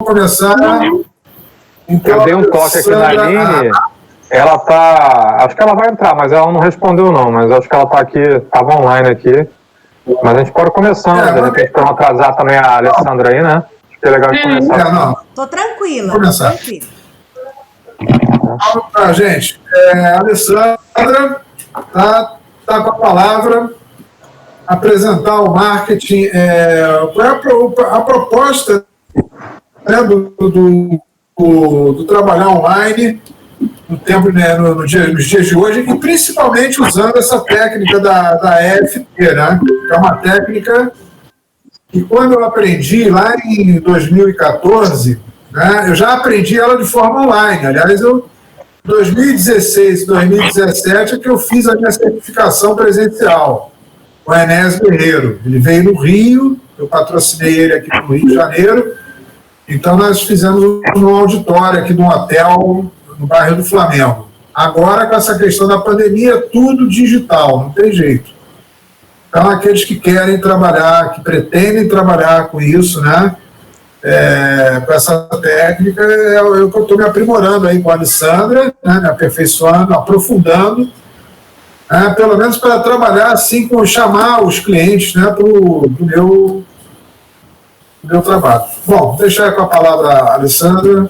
começar. Então, eu dei um toque aqui na Aline, ela tá... Acho que ela vai entrar, mas ela não respondeu não, mas acho que ela tá aqui, estava online aqui. Mas a gente pode começar, de repente, para não atrasar também a Alessandra aí, né? Acho que é legal de começar. Tô tranquila, Vou começar. tranquila. Gente, a Alessandra tá com a palavra, apresentar o marketing, a proposta, né, do trabalhar online no tempo, né, nos dias de hoje, e principalmente usando essa técnica da EFT, né, que é uma técnica que, quando eu aprendi lá em 2014, né, eu já aprendi ela de forma online. Aliás, em 2016 e 2017 é que eu fiz a minha certificação presencial com o Enéas Guerreiro. Ele veio no Rio, eu patrocinei ele aqui no Rio de Janeiro, então nós fizemos um auditório aqui num hotel no bairro do Flamengo. Agora, com essa questão da pandemia, tudo digital, não tem jeito. Então, aqueles que querem trabalhar, que pretendem trabalhar com isso, né, com essa técnica, é o que eu estou me aprimorando aí com a Alessandra, né, me aperfeiçoando, aprofundando, pelo menos para trabalhar assim, chamar os clientes, né, para o meu trabalho. Bom, deixar com a palavra a Alessandra.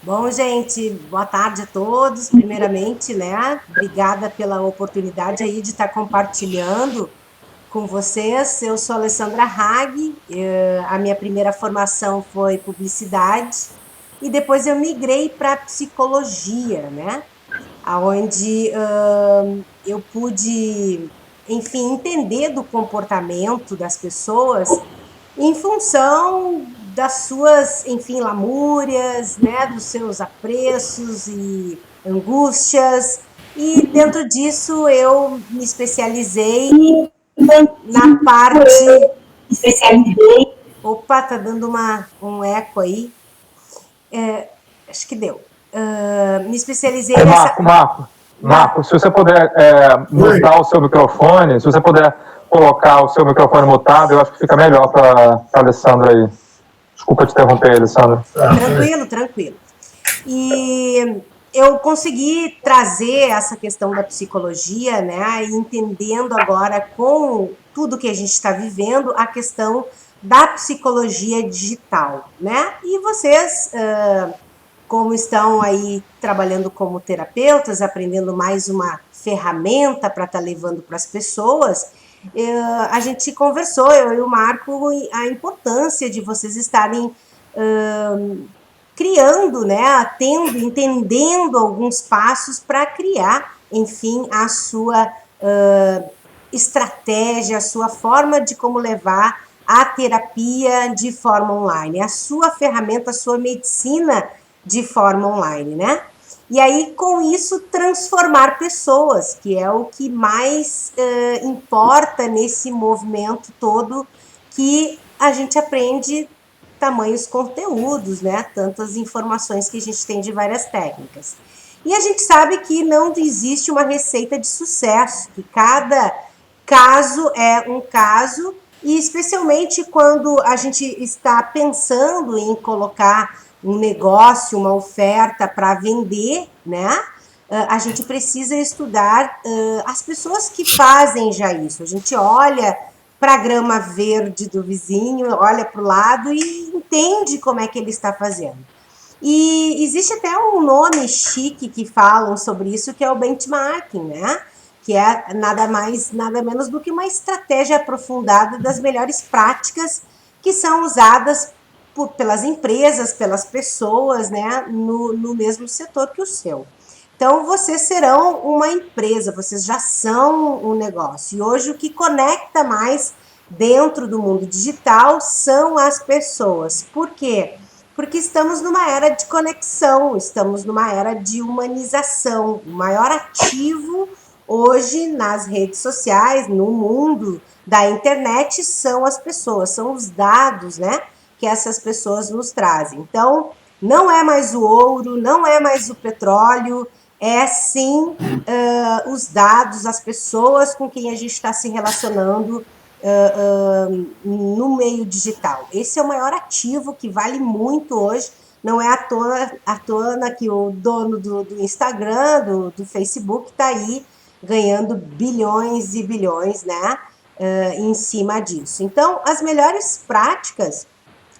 Bom, gente, boa tarde a todos, primeiramente, né, obrigada pela oportunidade aí de estar compartilhando com vocês. Eu sou a Alessandra Hag, a minha primeira formação foi publicidade, e depois eu migrei para psicologia, né, onde eu pude, enfim, entender do comportamento das pessoas em função das suas, enfim, lamúrias, né, dos seus apreços e angústias, e dentro disso eu me especializei na parte... Opa, tá dando um eco aí. Acho que deu. Me especializei Marco, se você puder mutar o seu microfone, se você puder colocar o seu microfone mutado, eu acho que fica melhor para a Alessandra aí. Desculpa te interromper, Alessandra. Tranquilo. E eu consegui trazer essa questão da psicologia, né, e entendendo agora, com tudo que a gente está vivendo, a questão da psicologia digital, né? E vocês, como estão aí trabalhando como terapeutas, aprendendo mais uma ferramenta para estar levando para as pessoas, a gente conversou, eu e o Marco, a importância de vocês estarem criando, né, entendendo alguns passos para criar, enfim, a sua estratégia, a sua forma de como levar a terapia de forma online, a sua ferramenta, a sua medicina de forma online, né? E aí, com isso, transformar pessoas, que é o que mais importa nesse movimento todo, que a gente aprende tamanhos conteúdos, né? Tantas informações que a gente tem de várias técnicas. E a gente sabe que não existe uma receita de sucesso, que cada caso é um caso, e especialmente quando a gente está pensando em colocar um negócio, uma oferta para vender, né? A gente precisa estudar as pessoas que fazem já isso. A gente olha para a grama verde do vizinho, olha para o lado e entende como é que ele está fazendo. E existe até um nome chique que falam sobre isso, que é o benchmarking, né? Que é nada mais, nada menos do que uma estratégia aprofundada das melhores práticas que são usadas pelas empresas, pelas pessoas, né, no mesmo setor que o seu. Então, vocês serão uma empresa, vocês já são um negócio. E hoje o que conecta mais dentro do mundo digital são as pessoas. Por quê? Porque estamos numa era de conexão, estamos numa era de humanização. O maior ativo hoje nas redes sociais, no mundo da internet, são as pessoas, são os dados, né, que essas pessoas nos trazem. Então, não é mais o ouro, não é mais o petróleo, é sim os dados, as pessoas com quem a gente está se relacionando no meio digital. Esse é o maior ativo que vale muito hoje. Não é à toa que o dono do Instagram, do Facebook, está aí ganhando bilhões e bilhões, né, em cima disso. Então, as melhores práticas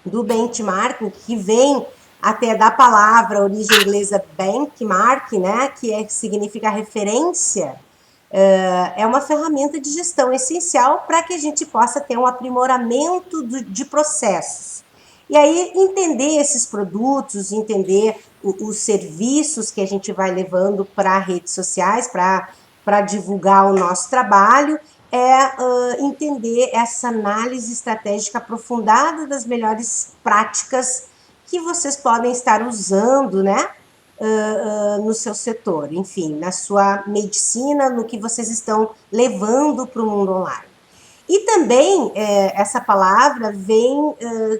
do benchmarking, que vem até da palavra origem inglesa benchmark, né, que significa referência, é uma ferramenta de gestão essencial para que a gente possa ter um aprimoramento de processos. E aí, entender esses produtos, entender os serviços que a gente vai levando para redes sociais, para divulgar o nosso trabalho, entender essa análise estratégica aprofundada das melhores práticas que vocês podem estar usando, né, no seu setor, enfim, na sua medicina, no que vocês estão levando para o mundo online. E também essa palavra vem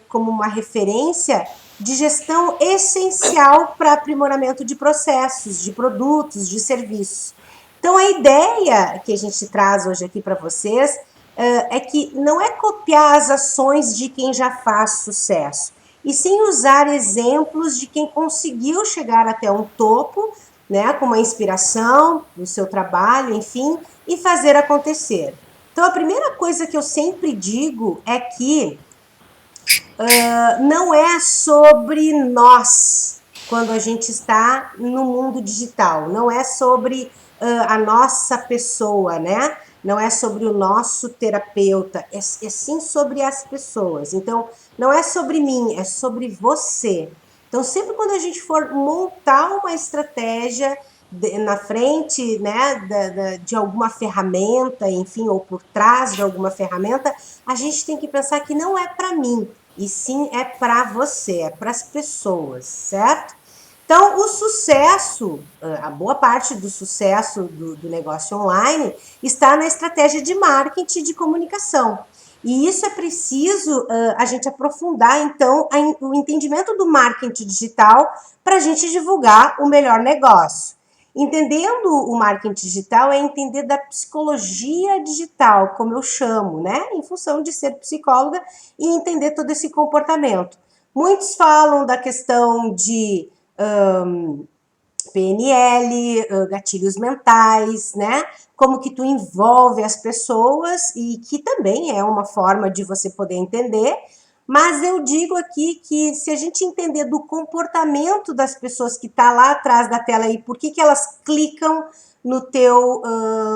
como uma referência de gestão essencial para aprimoramento de processos, de produtos, de serviços. Então, a ideia que a gente traz hoje aqui para vocês é que não é copiar as ações de quem já faz sucesso, e sim usar exemplos de quem conseguiu chegar até um topo, né, com uma inspiração no seu trabalho, enfim, e fazer acontecer. Então, a primeira coisa que eu sempre digo é que não é sobre nós quando a gente está no mundo digital, não é sobre a nossa pessoa, né? Não é sobre o nosso terapeuta, é sim sobre as pessoas. Então, não é sobre mim, é sobre você. Então, sempre quando a gente for montar uma estratégia na frente, né, de alguma ferramenta, enfim, ou por trás de alguma ferramenta, a gente tem que pensar que não é para mim, e sim é para você, é para as pessoas, certo? Então, o sucesso, a boa parte do sucesso do negócio online está na estratégia de marketing e de comunicação. E isso é preciso a gente aprofundar, então, o entendimento do marketing digital para a gente divulgar o melhor negócio. Entendendo o marketing digital é entender da psicologia digital, como eu chamo, né? Em função de ser psicóloga e entender todo esse comportamento. Muitos falam da questão de PNL, gatilhos mentais, né? Como que tu envolve as pessoas e que também é uma forma de você poder entender. Mas eu digo aqui que se a gente entender do comportamento das pessoas que tá lá atrás da tela e por que elas clicam no teu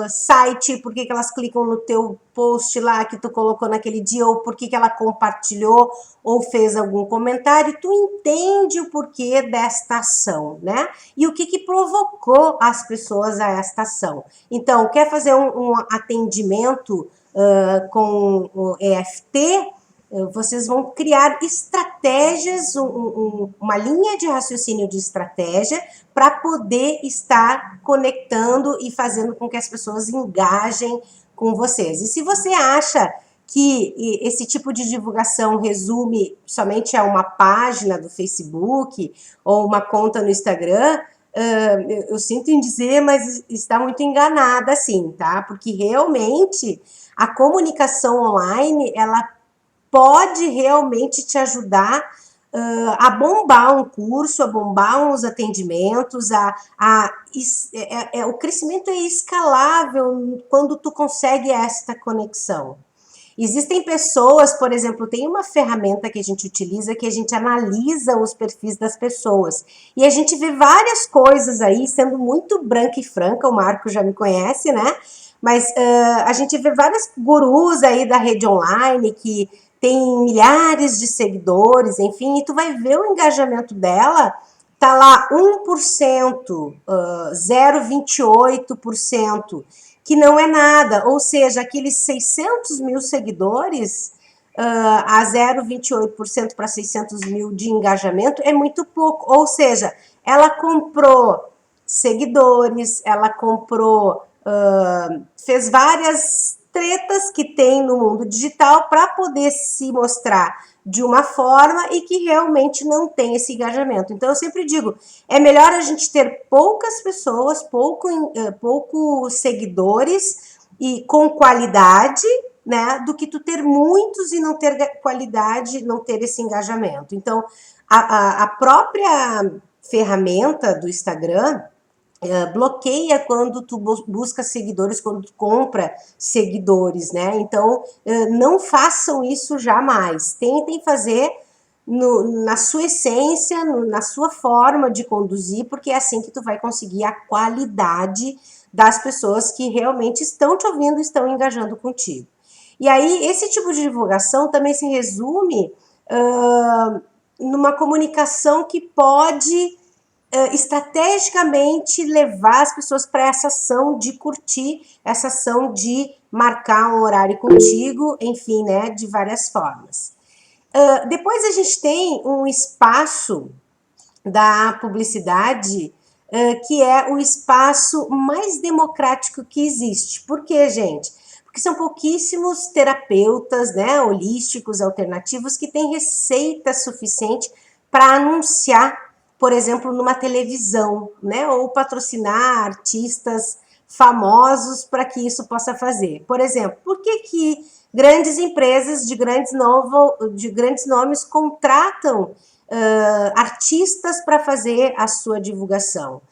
site, por que elas clicam no teu post lá que tu colocou naquele dia, ou por que ela compartilhou ou fez algum comentário, tu entende o porquê desta ação, né? E o que provocou as pessoas a esta ação. Então, quer fazer um atendimento com o EFT, vocês vão criar estratégias, uma linha de raciocínio de estratégia para poder estar conectando e fazendo com que as pessoas engajem com vocês. E se você acha que esse tipo de divulgação resume somente a uma página do Facebook ou uma conta no Instagram, eu sinto em dizer, mas está muito enganada, assim, tá? Porque realmente a comunicação online, ela pode realmente te ajudar a bombar um curso, a bombar uns atendimentos, o crescimento é escalável quando tu consegue esta conexão. Existem pessoas, por exemplo, tem uma ferramenta que a gente utiliza que a gente analisa os perfis das pessoas e a gente vê várias coisas aí, sendo muito branca e franca, o Marco já me conhece, né? Mas a gente vê várias gurus aí da rede online que tem milhares de seguidores, enfim, e tu vai ver o engajamento dela, tá lá 1%, 0,28%, que não é nada, ou seja, aqueles 600 mil seguidores, a 0,28% para 600 mil de engajamento é muito pouco, ou seja, ela comprou seguidores, ela comprou, fez várias tretas que tem no mundo digital para poder se mostrar de uma forma e que realmente não tem esse engajamento. Então, eu sempre digo, é melhor a gente ter poucas pessoas, poucos seguidores e com qualidade, né, do que tu ter muitos e não ter qualidade, não ter esse engajamento. Então, a própria ferramenta do Instagram bloqueia quando tu busca seguidores, quando tu compra seguidores, né? Então, não façam isso jamais. Tentem fazer na sua essência, na sua forma de conduzir, porque é assim que tu vai conseguir a qualidade das pessoas que realmente estão te ouvindo, estão engajando contigo. E aí, esse tipo de divulgação também se resume numa comunicação que pode estrategicamente levar as pessoas para essa ação de curtir, essa ação de marcar um horário contigo, enfim, né, de várias formas. Depois a gente tem um espaço da publicidade que é o espaço mais democrático que existe. Por quê, gente? Porque são pouquíssimos terapeutas, né, holísticos, alternativos, que têm receita suficiente para anunciar, por exemplo, numa televisão, né, ou patrocinar artistas famosos para que isso possa fazer. Por exemplo, por que grandes empresas de grandes nomes contratam artistas para fazer a sua divulgação?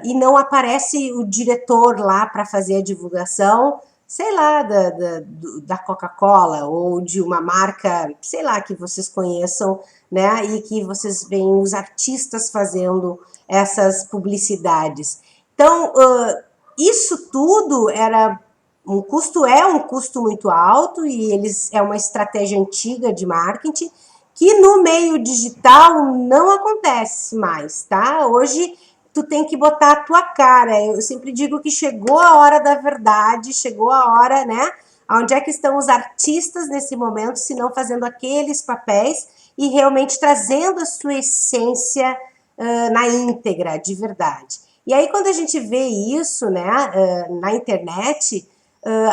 E não aparece o diretor lá para fazer a divulgação, sei lá, da Coca-Cola ou de uma marca, sei lá, que vocês conheçam, né? E que vocês veem os artistas fazendo essas publicidades. Então, isso tudo é um custo muito alto e é uma estratégia antiga de marketing que no meio digital não acontece mais, tá? Hoje tu tem que botar a tua cara. Eu sempre digo que chegou a hora da verdade, chegou a hora, né? Onde é que estão os artistas nesse momento, se não fazendo aqueles papéis e realmente trazendo a sua essência na íntegra, de verdade. E aí, quando a gente vê isso, né, na internet,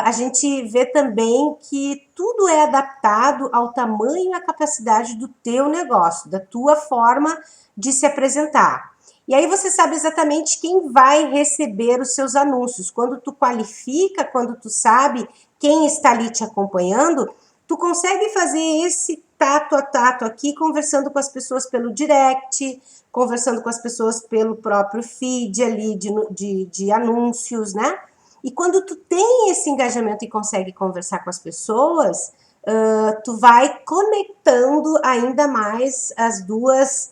a gente vê também que tudo é adaptado ao tamanho e à capacidade do teu negócio, da tua forma de se apresentar. E aí você sabe exatamente quem vai receber os seus anúncios. Quando tu qualifica, quando tu sabe quem está ali te acompanhando, tu consegue fazer esse tato a tato aqui, conversando com as pessoas pelo direct, conversando com as pessoas pelo próprio feed ali de anúncios, né? E quando tu tem esse engajamento e consegue conversar com as pessoas, tu vai conectando ainda mais as duas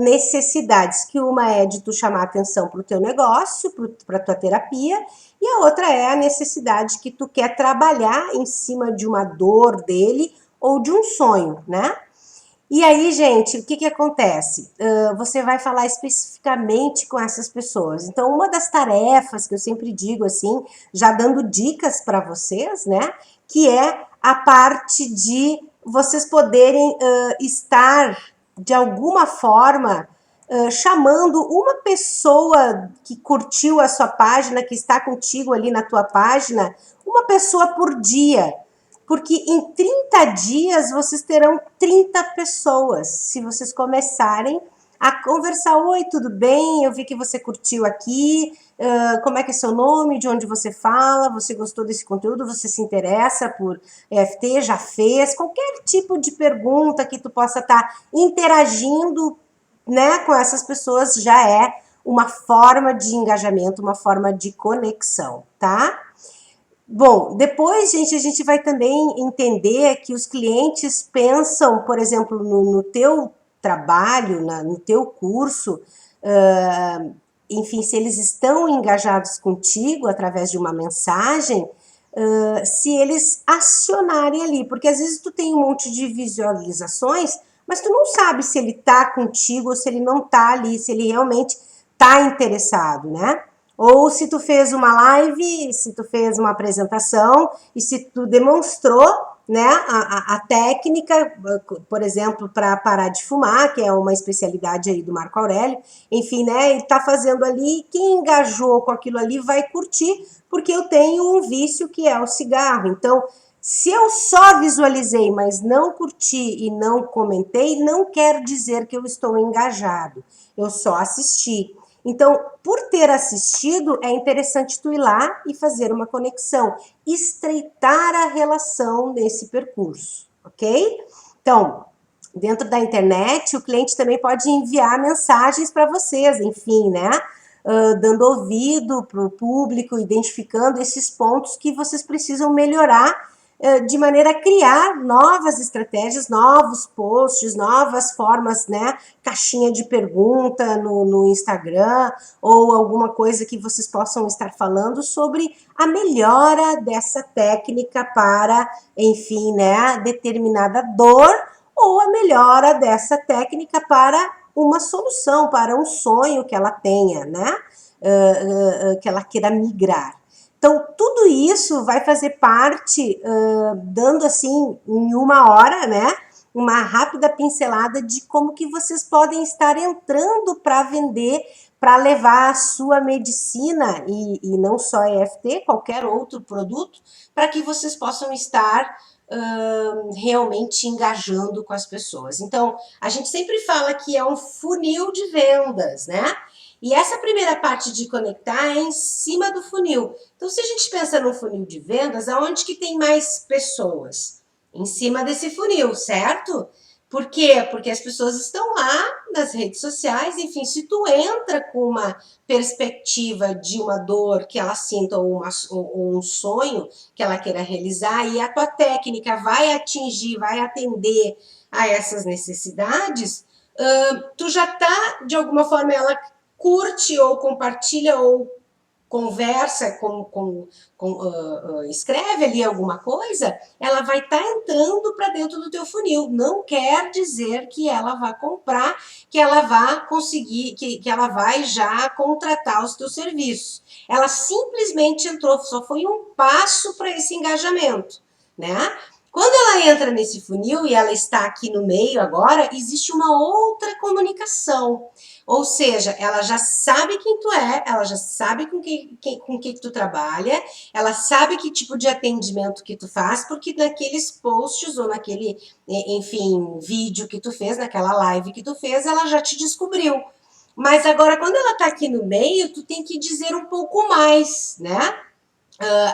necessidades, que uma é de tu chamar atenção para o teu negócio, para a tua terapia, e a outra é a necessidade que tu quer trabalhar em cima de uma dor dele ou de um sonho, né? E aí, gente, o que acontece? Você vai falar especificamente com essas pessoas. Então, uma das tarefas que eu sempre digo assim, já dando dicas para vocês, né? Que é a parte de vocês poderem estar, de alguma forma, chamando uma pessoa que curtiu a sua página, que está contigo ali na tua página, uma pessoa por dia. Porque em 30 dias vocês terão 30 pessoas, se vocês começarem a conversar. Oi, tudo bem? Eu vi que você curtiu aqui, como é que é seu nome, de onde você fala, você gostou desse conteúdo, você se interessa por EFT, já fez? Qualquer tipo de pergunta que tu possa estar interagindo, né, com essas pessoas já é uma forma de engajamento, uma forma de conexão, tá? Bom, depois, gente, a gente vai também entender que os clientes pensam, por exemplo, no teu trabalho, no teu curso, enfim, se eles estão engajados contigo através de uma mensagem, se eles acionarem ali, porque às vezes tu tem um monte de visualizações, mas tu não sabe se ele tá contigo ou se ele não tá ali, se ele realmente tá interessado, né? Ou se tu fez uma live, se tu fez uma apresentação e se tu demonstrou, né, a técnica, por exemplo, para parar de fumar, que é uma especialidade aí do Marco Aurélio, enfim, né, ele tá fazendo ali, quem engajou com aquilo ali vai curtir, porque eu tenho um vício que é o cigarro. Então, se eu só visualizei, mas não curti e não comentei, não quer dizer que eu estou engajado, eu só assisti. Então, por ter assistido, é interessante tu ir lá e fazer uma conexão, estreitar a relação nesse percurso, ok? Então, dentro da internet, o cliente também pode enviar mensagens para vocês, enfim, né? Dando ouvido para o público, identificando esses pontos que vocês precisam melhorar de maneira a criar novas estratégias, novos posts, novas formas, né? Caixinha de pergunta no Instagram ou alguma coisa que vocês possam estar falando sobre a melhora dessa técnica para, enfim, né? Determinada dor ou a melhora dessa técnica para uma solução, para um sonho que ela tenha, né? Que ela queira migrar. Então, tudo isso vai fazer parte, dando assim, em uma hora, né? Uma rápida pincelada de como que vocês podem estar entrando para vender, para levar a sua medicina, e não só EFT, qualquer outro produto, para que vocês possam estar realmente engajando com as pessoas. Então, a gente sempre fala que é um funil de vendas, né? E essa primeira parte de conectar é em cima do funil. Então, se a gente pensa no funil de vendas, aonde que tem mais pessoas? Em cima desse funil, certo? Por quê? Porque as pessoas estão lá nas redes sociais, enfim, se tu entra com uma perspectiva de uma dor que ela sinta ou um sonho que ela queira realizar e a tua técnica vai atingir, vai atender a essas necessidades, tu já tá, de alguma forma, ela curte ou compartilha ou conversa, escreve ali alguma coisa, ela vai estar entrando para dentro do teu funil. Não quer dizer que ela vai comprar, que ela vai conseguir, que ela vai já contratar os teus serviços. Ela simplesmente entrou, só foi um passo para esse engajamento, né? Quando ela entra nesse funil e ela está aqui no meio agora, existe uma outra comunicação. Ou seja, ela já sabe quem tu é, ela já sabe com que tu trabalha, ela sabe que tipo de atendimento que tu faz, porque naqueles posts ou naquele, enfim, vídeo que tu fez, naquela live que tu fez, ela já te descobriu. Mas agora, quando ela tá aqui no meio, tu tem que dizer um pouco mais, né?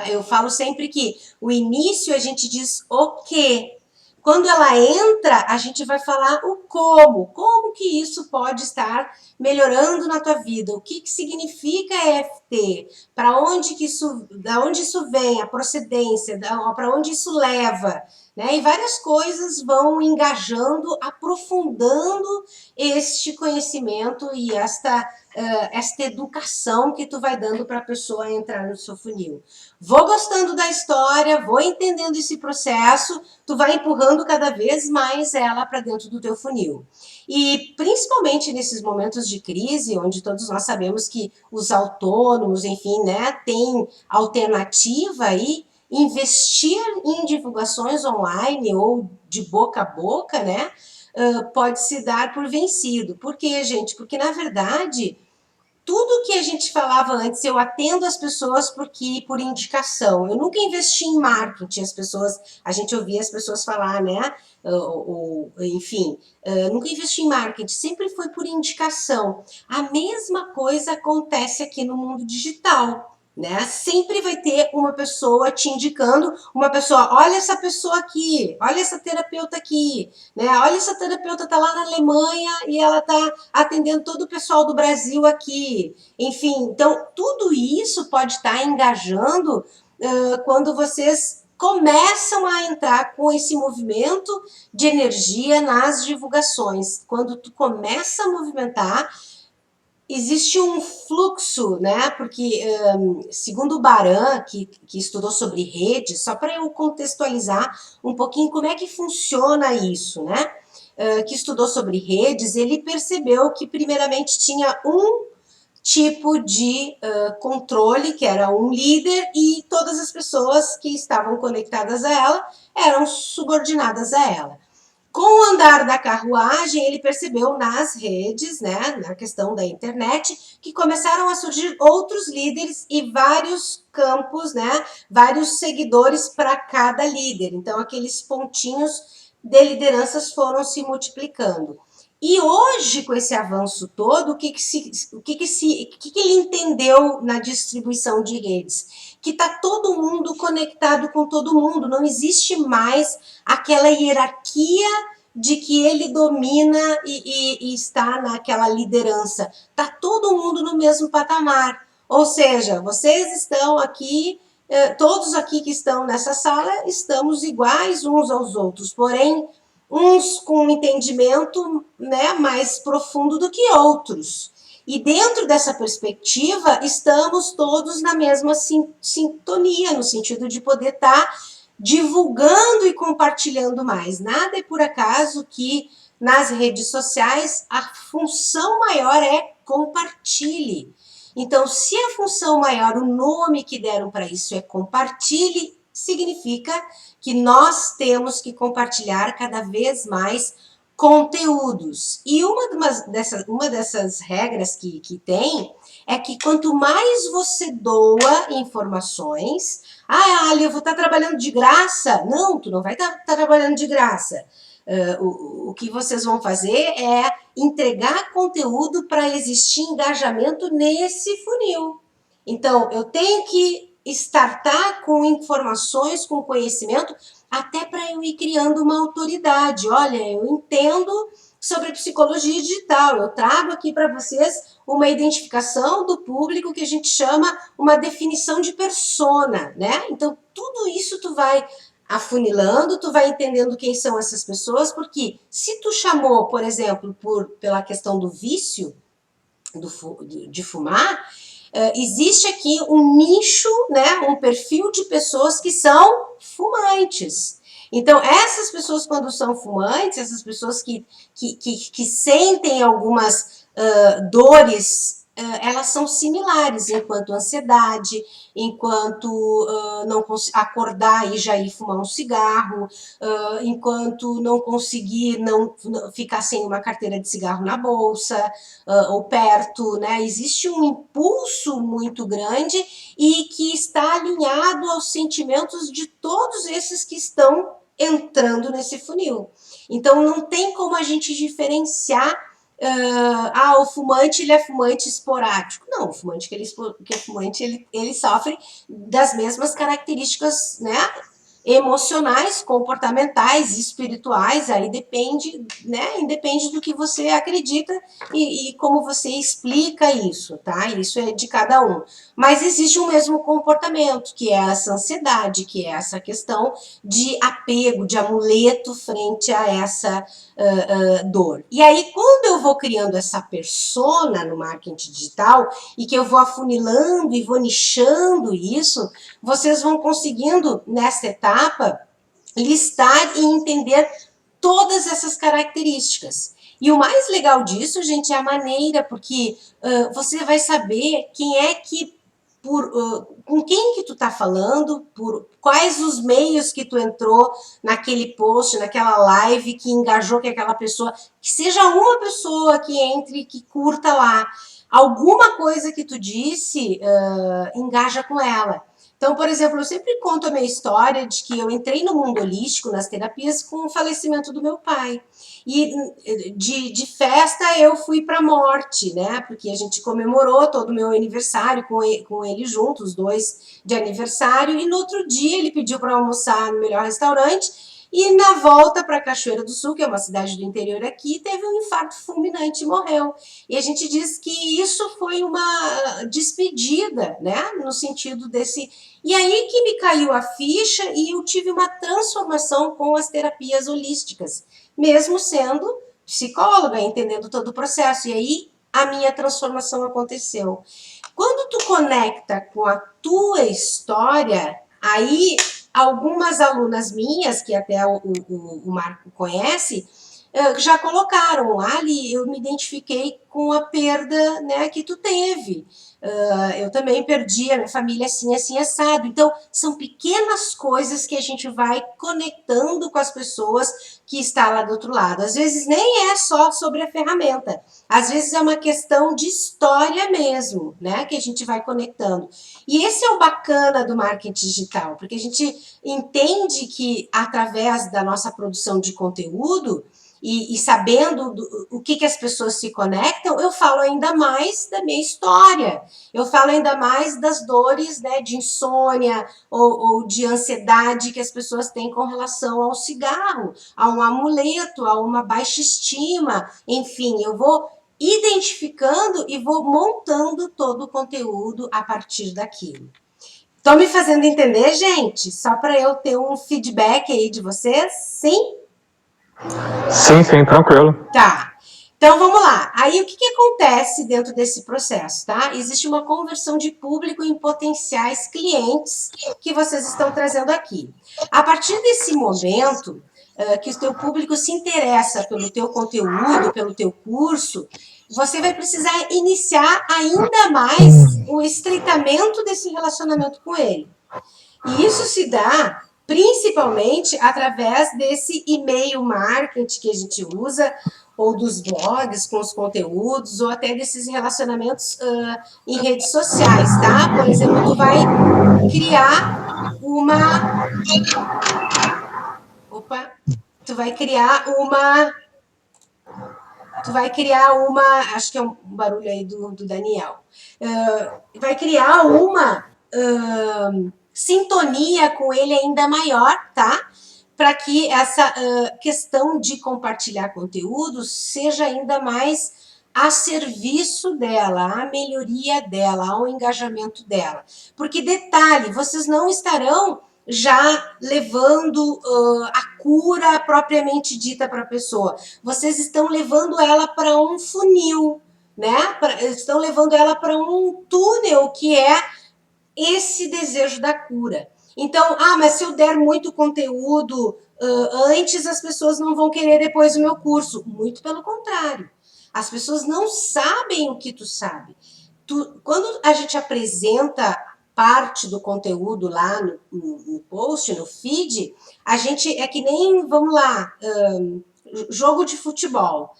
Eu falo sempre que o início a gente diz o quê. Quando ela entra, a gente vai falar o como que isso pode estar melhorando na tua vida, o que significa EFT, para onde que isso, da onde isso vem, a procedência, para onde isso leva, né? E várias coisas vão engajando, aprofundando este conhecimento e esta educação que tu vai dando para a pessoa entrar no seu funil. Vou gostando da história, vou entendendo esse processo, tu vai empurrando cada vez mais ela para dentro do teu funil. E principalmente nesses momentos de crise, onde todos nós sabemos que os autônomos, enfim, né, tem alternativa aí, investir em divulgações online ou de boca a boca, né, pode se dar por vencido. Por quê, gente? Porque, na verdade, tudo que a gente falava antes, eu atendo as pessoas por indicação. Eu nunca investi em marketing, a gente ouvia as pessoas falar, né? Enfim, nunca investi em marketing, sempre foi por indicação. A mesma coisa acontece aqui no mundo digital. Né? Sempre vai ter uma pessoa te indicando, uma pessoa, olha essa pessoa aqui, olha essa terapeuta aqui, né? Olha essa terapeuta tá lá na Alemanha e ela tá atendendo todo o pessoal do Brasil aqui. Enfim, então tudo isso pode estar engajando quando vocês começam a entrar com esse movimento de energia nas divulgações. Quando tu começa a movimentar, existe um fluxo, né? Porque, segundo o Baran, que estudou sobre redes, só para eu contextualizar um pouquinho como é que funciona isso, né? Que estudou sobre redes, ele percebeu que, primeiramente, tinha um tipo de controle, que era um líder, e todas as pessoas que estavam conectadas a ela eram subordinadas a ela. Com o andar da carruagem, ele percebeu nas redes, né, na questão da internet, que começaram a surgir outros líderes e vários campos, né, vários seguidores para cada líder. Então, aqueles pontinhos de lideranças foram se multiplicando. E hoje, com esse avanço todo, o que ele entendeu na distribuição de redes? Que está todo mundo conectado com todo mundo, não existe mais aquela hierarquia de que ele domina e está naquela liderança. Está todo mundo no mesmo patamar. Ou seja, vocês estão aqui, todos aqui que estão nessa sala, estamos iguais uns aos outros, porém uns com um entendimento, né, mais profundo do que outros. E dentro dessa perspectiva, estamos todos na mesma sintonia, no sentido de poder estar divulgando e compartilhando mais. Nada é por acaso que nas redes sociais a função maior é compartilhe. Então, se a função maior, o nome que deram para isso é compartilhe, significa que nós temos que compartilhar cada vez mais conteúdos. E uma dessas regras que tem é que quanto mais você doa informações, Ali, eu vou estar trabalhando de graça. Não, tu não vai estar trabalhando de graça. O que vocês vão fazer é entregar conteúdo para existir engajamento nesse funil. Então, eu tenho que startar com informações, com conhecimento, até para eu ir criando uma autoridade. Olha, eu entendo sobre psicologia digital, eu trago aqui para vocês uma identificação do público que a gente chama uma definição de persona, né? Então, tudo isso tu vai afunilando, tu vai entendendo quem são essas pessoas, porque se tu chamou, por exemplo, pela questão do vício, de fumar, existe aqui um nicho, né, um perfil de pessoas que são fumantes. Então, essas pessoas, quando são fumantes, essas pessoas que sentem algumas dores, elas são similares, enquanto ansiedade, enquanto não acordar e já ir fumar um cigarro, enquanto não conseguir não ficar sem uma carteira de cigarro na bolsa ou perto, né? Existe um impulso muito grande e que está alinhado aos sentimentos de todos esses que estão entrando nesse funil. Então, não tem como a gente diferenciar o fumante, ele é fumante esporádico. Não, o fumante que é fumante, ele sofre das mesmas características, né, emocionais, comportamentais, espirituais, aí depende, né, independe do que você acredita e como você explica isso, tá? Isso é de cada um. Mas existe um mesmo comportamento, que é essa ansiedade, que é essa questão de apego, de amuleto frente a essa dor. E aí, quando eu vou criando essa persona no marketing digital e que eu vou afunilando e vou nichando isso, vocês vão conseguindo, nessa etapa, listar e entender todas essas características. E o mais legal disso, gente, é a maneira, porque você vai saber quem é que com quem que tu tá falando, por quais os meios que tu entrou naquele post, naquela live que engajou com aquela pessoa, que seja uma pessoa que entre, que curta lá. Alguma coisa que tu disse engaja com ela. Então, por exemplo, eu sempre conto a minha história de que eu entrei no mundo holístico, nas terapias, com o falecimento do meu pai. E de festa eu fui para a morte, né? Porque a gente comemorou todo o meu aniversário com ele junto, os dois de aniversário, e no outro dia ele pediu para almoçar no melhor restaurante. E na volta para Cachoeira do Sul, que é uma cidade do interior aqui, teve um infarto fulminante e morreu. E a gente diz que isso foi uma despedida, né? No sentido desse. E aí que me caiu a ficha e eu tive uma transformação com as terapias holísticas, mesmo sendo psicóloga, entendendo todo o processo. E aí a minha transformação aconteceu. Quando tu conecta com a tua história, aí algumas alunas minhas, que até o Marco conhece, já colocaram, Ali, eu me identifiquei com a perda, né, que tu teve. Eu também perdi a minha família assim, assim, assado. Então, são pequenas coisas que a gente vai conectando com as pessoas que estão lá do outro lado. Às vezes nem é só sobre a ferramenta. Às vezes é uma questão de história mesmo, né? Que a gente vai conectando. E esse é o bacana do marketing digital, porque a gente entende que através da nossa produção de conteúdo, e sabendo o que as pessoas se conectam, eu falo ainda mais da minha história, eu falo ainda mais das dores, né, de insônia ou de ansiedade que as pessoas têm com relação ao cigarro, a um amuleto, a uma baixa estima, enfim, eu vou identificando e vou montando todo o conteúdo a partir daquilo. Estão me fazendo entender, gente? Só para eu ter um feedback aí de vocês? Sim? Sim, sim, tranquilo. Tá. Então vamos lá. Aí o que acontece dentro desse processo, tá? Existe uma conversão de público em potenciais clientes que vocês estão trazendo aqui. A partir desse momento que o teu público se interessa pelo teu conteúdo, pelo teu curso, você vai precisar iniciar ainda mais o estreitamento desse relacionamento com ele. E isso se dá principalmente através desse e-mail marketing que a gente usa, ou dos blogs com os conteúdos, ou até desses relacionamentos em redes sociais, tá? Por exemplo, tu vai criar uma... Opa! Tu vai criar uma... Acho que é um barulho aí do Daniel. Vai criar uma... sintonia com ele ainda maior, tá? Para que essa questão de compartilhar conteúdos seja ainda mais a serviço dela, a melhoria dela, ao engajamento dela. Porque, detalhe, vocês não estarão já levando a cura propriamente dita para a pessoa. Vocês estão levando ela para um funil, né? Estão levando ela para um túnel que é esse desejo da cura. Então, mas se eu der muito conteúdo antes, as pessoas não vão querer depois o meu curso. Muito pelo contrário. As pessoas não sabem o que tu sabe. Quando a gente apresenta parte do conteúdo lá no post, no feed, a gente é que nem, vamos lá, jogo de futebol.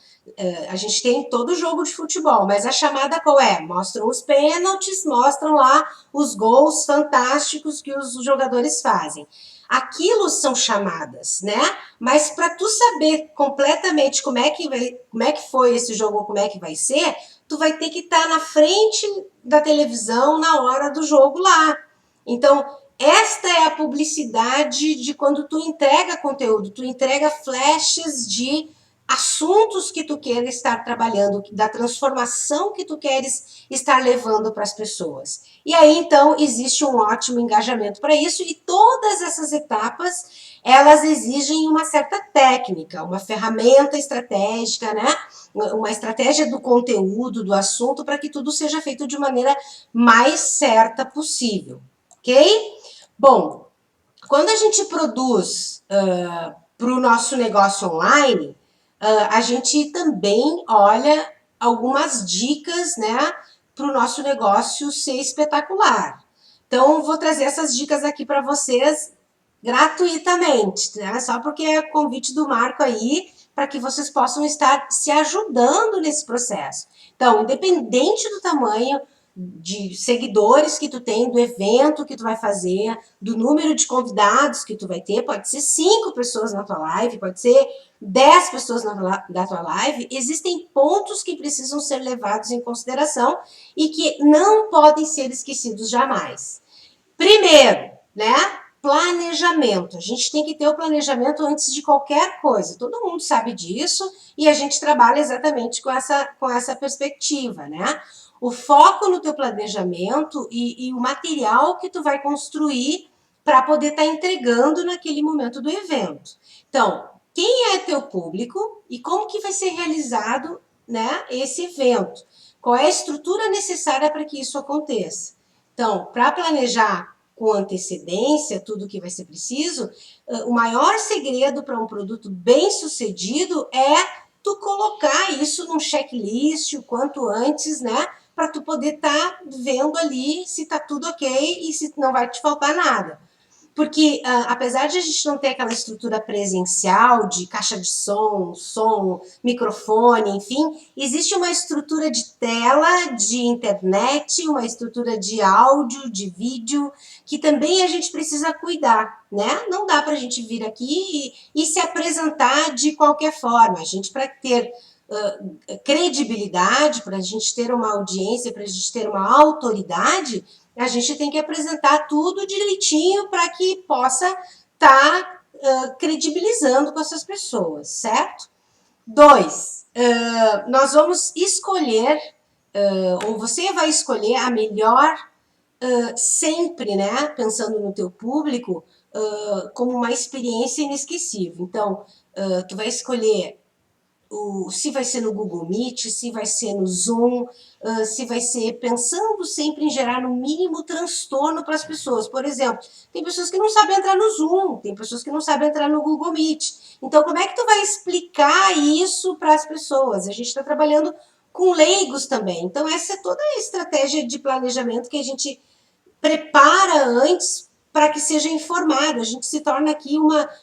A gente tem todo jogo de futebol, mas a chamada qual é? Mostram os pênaltis, mostram lá os gols fantásticos que os jogadores fazem. Aquilo são chamadas, né? Mas para tu saber completamente como é que foi esse jogo, como é que vai ser, tu vai ter que estar na frente da televisão na hora do jogo lá. Então, esta é a publicidade de quando tu entrega conteúdo, tu entrega flashes de assuntos que tu queres estar trabalhando, da transformação que tu queres estar levando para as pessoas. E aí, então, existe um ótimo engajamento para isso, e todas essas etapas, elas exigem uma certa técnica, uma ferramenta estratégica, né? Uma estratégia do conteúdo, do assunto, para que tudo seja feito de maneira mais certa possível, ok? Bom, quando a gente produz para o nosso negócio online, a gente também olha algumas dicas, né, para o nosso negócio ser espetacular. Então, vou trazer essas dicas aqui para vocês gratuitamente, né, só porque é convite do Marco aí, para que vocês possam estar se ajudando nesse processo. Então, independente do tamanho de seguidores que tu tem, do evento que tu vai fazer, do número de convidados que tu vai ter, pode ser 5 pessoas na tua live, pode ser 10 pessoas na tua live, existem pontos que precisam ser levados em consideração e que não podem ser esquecidos jamais. Primeiro, né? Planejamento. A gente tem que ter o planejamento antes de qualquer coisa. Todo mundo sabe disso e a gente trabalha exatamente com essa perspectiva, né? O foco no teu planejamento e o material que tu vai construir para poder estar entregando naquele momento do evento. Então, quem é teu público e como que vai ser realizado, né, esse evento? Qual é a estrutura necessária para que isso aconteça? Então, para planejar com antecedência tudo que vai ser preciso, o maior segredo para um produto bem sucedido é tu colocar isso num checklist o quanto antes, né? Para tu poder estar vendo ali se tá tudo ok e se não vai te faltar nada. Porque, apesar de a gente não ter aquela estrutura presencial de caixa de som, microfone, enfim, existe uma estrutura de tela, de internet, uma estrutura de áudio, de vídeo, que também a gente precisa cuidar, né? Não dá para a gente vir aqui e se apresentar de qualquer forma. A gente, para ter credibilidade, para a gente ter uma audiência, para a gente ter uma autoridade, a gente tem que apresentar tudo direitinho para que possa estar credibilizando com essas pessoas, certo? 2, nós vamos escolher, ou você vai escolher a melhor, sempre, né, pensando no teu público, como uma experiência inesquecível. Então, tu vai escolher se vai ser no Google Meet, se vai ser no Zoom, se vai ser pensando sempre em gerar no mínimo transtorno para as pessoas. Por exemplo, tem pessoas que não sabem entrar no Zoom, tem pessoas que não sabem entrar no Google Meet. Então, como é que tu vai explicar isso para as pessoas? A gente está trabalhando com leigos também. Então, essa é toda a estratégia de planejamento que a gente prepara antes para que seja informado. A gente se torna aqui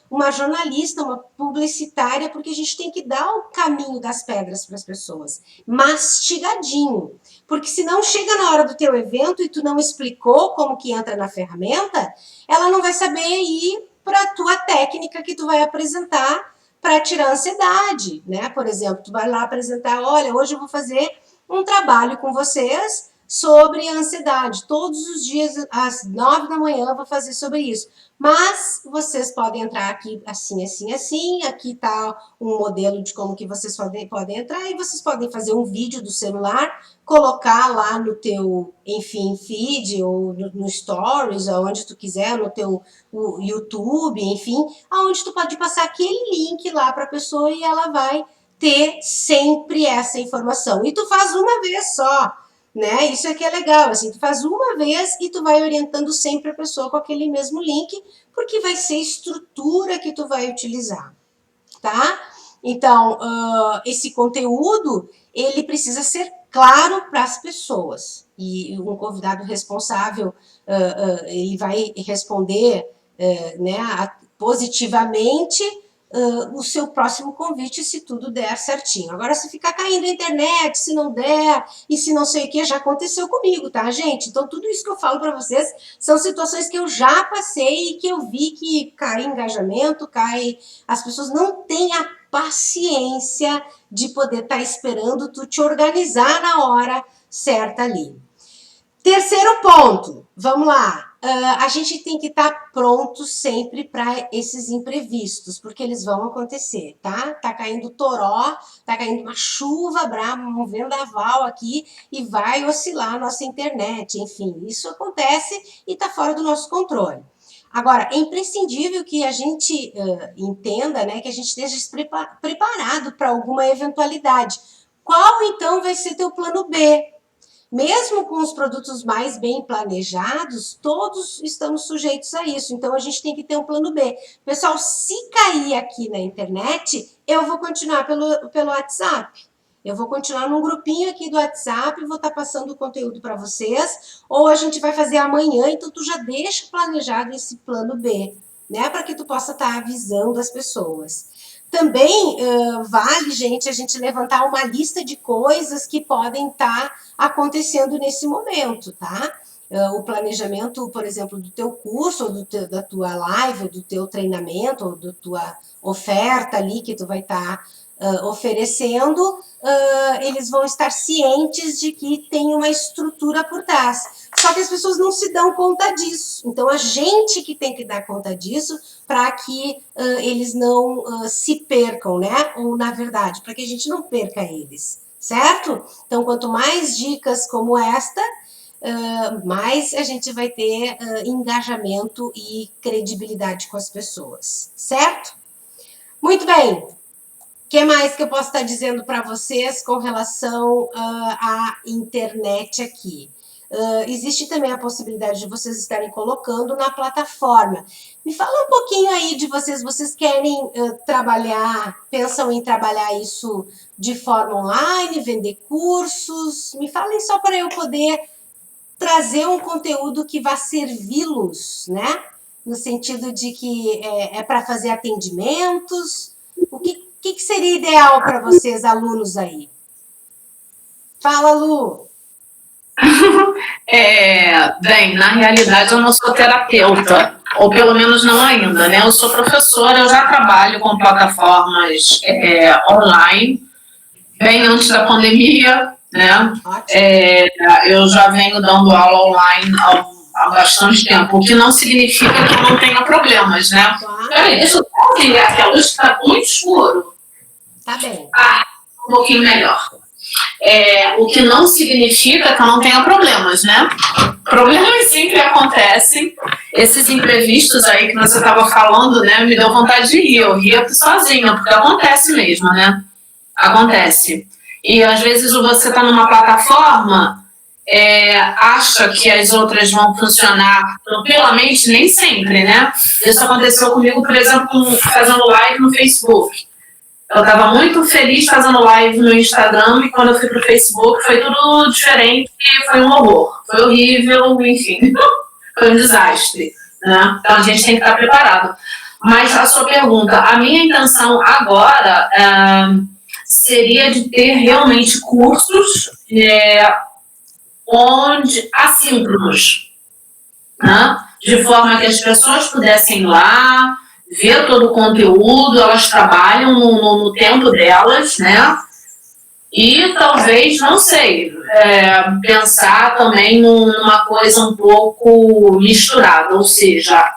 uma jornalista, uma publicitária, porque a gente tem que dar o caminho das pedras para as pessoas, mastigadinho. Porque se não chega na hora do teu evento e tu não explicou como que entra na ferramenta, ela não vai saber ir para a tua técnica que tu vai apresentar para tirar a ansiedade, né? Por exemplo, tu vai lá apresentar, olha, hoje eu vou fazer um trabalho com vocês sobre a ansiedade. Todos os dias, às 9 da manhã, eu vou fazer sobre isso. Mas vocês podem entrar aqui assim, assim, assim. Aqui está um modelo de como que vocês podem entrar. E vocês podem fazer um vídeo do celular, colocar lá no teu, enfim, feed, ou no Stories, aonde tu quiser, no teu YouTube, enfim, aonde tu pode passar aquele link lá para a pessoa e ela vai ter sempre essa informação. E tu faz uma vez só, né? Isso aqui é legal, assim, tu faz uma vez e tu vai orientando sempre a pessoa com aquele mesmo link, porque vai ser a estrutura que tu vai utilizar, tá? Então, esse conteúdo, ele precisa ser claro para as pessoas, e um convidado responsável, ele vai responder, né, positivamente o seu próximo convite, se tudo der certinho. Agora, se ficar caindo na internet, se não der, e se não sei o que, já aconteceu comigo, tá, gente? Então, tudo isso que eu falo para vocês são situações que eu já passei e que eu vi que cai engajamento, as pessoas não têm a paciência de poder estar esperando tu te organizar na hora certa ali. Terceiro ponto, vamos lá. A gente tem que estar pronto sempre para esses imprevistos, porque eles vão acontecer, tá? Tá caindo toró, tá caindo uma chuva brava, um vendaval aqui e vai oscilar a nossa internet, enfim, isso acontece e tá fora do nosso controle. Agora, é imprescindível que a gente entenda, né, que a gente esteja preparado para alguma eventualidade. Qual, então, vai ser teu plano B? Mesmo com os produtos mais bem planejados, todos estamos sujeitos a isso. Então, a gente tem que ter um plano B. Pessoal, se cair aqui na internet, eu vou continuar pelo WhatsApp. Eu vou continuar num grupinho aqui do WhatsApp, vou estar passando o conteúdo para vocês, ou a gente vai fazer amanhã, então tu já deixa planejado esse plano B, né? Para que tu possa estar avisando as pessoas. Também vale, gente, a gente levantar uma lista de coisas que podem estar acontecendo nesse momento, tá? O planejamento, por exemplo, do teu curso, ou da tua live, ou do teu treinamento, ou da tua oferta ali que tu vai estar oferecendo, eles vão estar cientes de que tem uma estrutura por trás. Só que as pessoas não se dão conta disso. Então, a gente que tem que dar conta disso para que eles não se percam, né? Ou, na verdade, para que a gente não perca eles, certo? Então, quanto mais dicas como esta, mais a gente vai ter engajamento e credibilidade com as pessoas, certo? Muito bem. O que mais que eu posso estar dizendo para vocês com relação à internet aqui? Existe também a possibilidade de vocês estarem colocando na plataforma. Me fala um pouquinho aí de vocês querem pensam em trabalhar isso de forma online, vender cursos? Me falem só para eu poder trazer um conteúdo que vá servi-los, né? no sentido de que é para fazer atendimentos? O que seria ideal para vocês, alunos aí? Fala, Lu! Bem, na realidade eu não sou terapeuta, ou pelo menos não ainda, né? Eu sou professora, eu já trabalho com plataformas online, bem antes da pandemia, né? Eu já venho dando aula online há bastante tempo, o que não significa que eu não tenha problemas, né? Peraí, deixa eu ligar aqui, a luz está muito escuro. Tá bem. Um pouquinho melhor. O que não significa que eu não tenha problemas, né? Problemas sempre acontecem. Esses imprevistos aí que você estava falando, né, me deu vontade de rir. Eu ria sozinha, porque acontece mesmo, né? Acontece. E às vezes você está numa plataforma, acha que as outras vão funcionar tranquilamente, nem sempre, né? Isso aconteceu comigo, por exemplo, fazendo live no Facebook. Eu estava muito feliz fazendo live no Instagram e quando eu fui pro Facebook foi tudo diferente e foi um horror. Foi horrível, enfim. Foi um desastre, né? Então a gente tem que estar preparado. Mas a sua pergunta, a minha intenção agora seria de ter realmente cursos assíncronos, né? De forma que as pessoas pudessem ir lá, ver todo o conteúdo, elas trabalham no tempo delas, né? E talvez, não sei, pensar também numa coisa um pouco misturada, ou seja,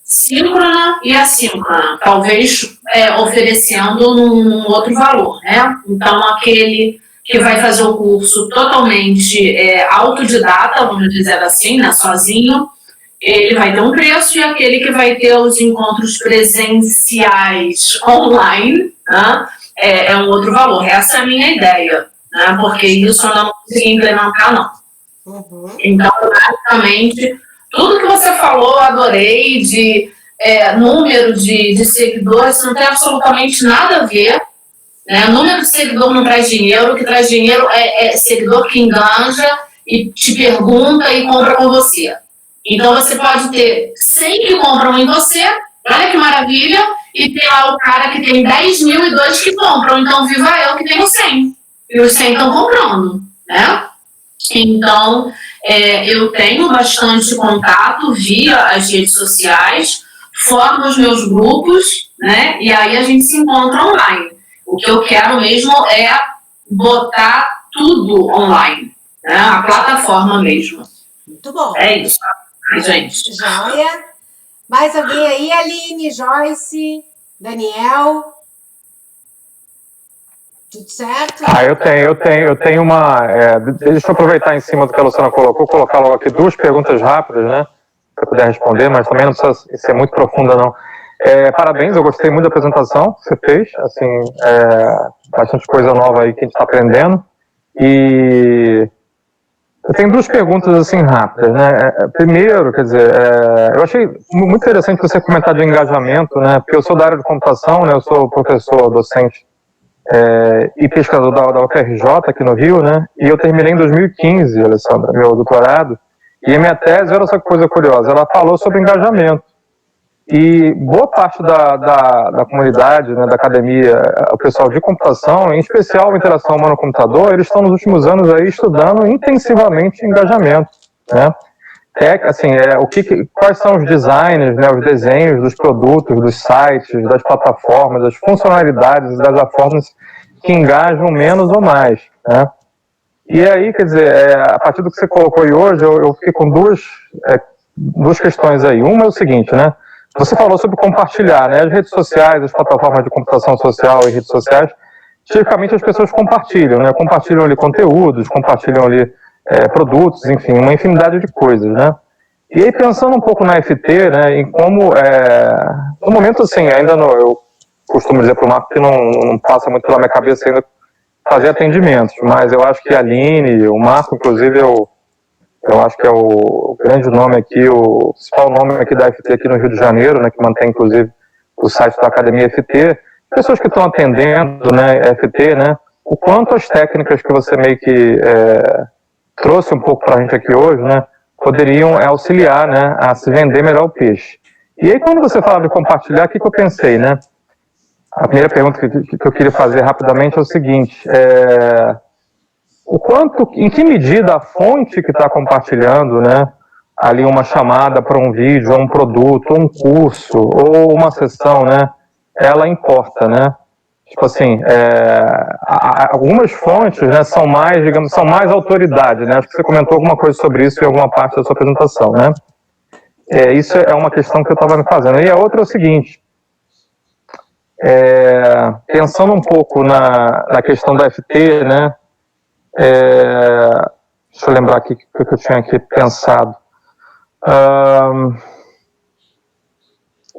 síncrona e assíncrona, talvez oferecendo num outro valor, né? Então, aquele que vai fazer o curso totalmente autodidata, vamos dizer assim, né? Sozinho, ele vai ter um preço, e aquele que vai ter os encontros presenciais online, né, é um outro valor. Essa é a minha ideia, né, porque isso eu não consegui implementar, não. Uhum. Então, basicamente, tudo que você falou, adorei, de número de seguidores, não tem absolutamente nada a ver. Né? Número de seguidor não traz dinheiro, o que traz dinheiro é seguidor que enganja e te pergunta e compra com você. Então, você pode ter 100 que compram em você, olha que maravilha, e tem lá o cara que tem 10 mil e 2 que compram. Então, viva eu que tenho 100. E os 100 estão comprando, né? Então, eu tenho bastante contato via as redes sociais, formo os meus grupos, né? E aí a gente se encontra online. O que eu quero mesmo é botar tudo online, né? A plataforma mesmo. Muito bom. É isso. Gente. Joia. Mais alguém aí? Aline, Joyce, Daniel? Tudo certo? Eu tenho uma... deixa eu aproveitar em cima do que a Luciana colocou, colocar logo aqui 2 perguntas rápidas, né? Para poder responder, mas também não precisa ser muito profunda, não. Parabéns, eu gostei muito da apresentação que você fez, assim, bastante coisa nova aí que a gente está aprendendo. E... eu tenho 2 perguntas, assim, rápidas, né? Primeiro, quer dizer, eu achei muito interessante você comentar de engajamento, né? Porque eu sou da área de computação, né? Eu sou professor, docente e pesquisador da UFRJ aqui no Rio, né? E eu terminei em 2015, Alessandra, meu doutorado. E a minha tese, olha só que coisa curiosa, ela falou sobre engajamento. E boa parte da comunidade, né, da academia, o pessoal de computação, em especial a interação humano-computador, eles estão nos últimos anos aí estudando intensivamente engajamento, né? Assim, quais são os designs, né, os desenhos dos produtos, dos sites, das plataformas, das funcionalidades, das formas que engajam menos ou mais, né? E aí, quer dizer, a partir do que você colocou aí hoje, eu fiquei com duas questões aí. Uma é o seguinte, né? Você falou sobre compartilhar, né? As redes sociais, as plataformas de computação social e redes sociais, tipicamente as pessoas compartilham, né? Compartilham ali conteúdos, compartilham ali produtos, enfim, uma infinidade de coisas, né? E aí, pensando um pouco na FT, né, em como, no momento assim, ainda eu costumo dizer para o Marco que não passa muito pela minha cabeça ainda fazer atendimentos, mas eu acho que a Aline, o Marco, inclusive, eu acho que é o grande nome aqui, o principal nome aqui da FT aqui no Rio de Janeiro, né, que mantém, inclusive, o site da Academia FT, pessoas que estão atendendo, né, FT, né, o quanto as técnicas que você meio que trouxe um pouco para a gente aqui hoje, né, poderiam auxiliar, né, a se vender melhor o peixe. E aí, quando você fala de compartilhar, o que eu pensei, né? A primeira pergunta que eu queria fazer rapidamente é o seguinte, em que medida a fonte que está compartilhando, né, ali uma chamada para um vídeo, ou um produto, ou um curso, ou uma sessão, né, ela importa, né? Tipo assim, algumas fontes, né, são mais autoridade, né? Acho que você comentou alguma coisa sobre isso em alguma parte da sua apresentação, né? Isso é uma questão que eu estava me fazendo. E a outra é o seguinte, pensando um pouco na questão da FT, né? Deixa eu lembrar aqui o que eu tinha aqui pensado.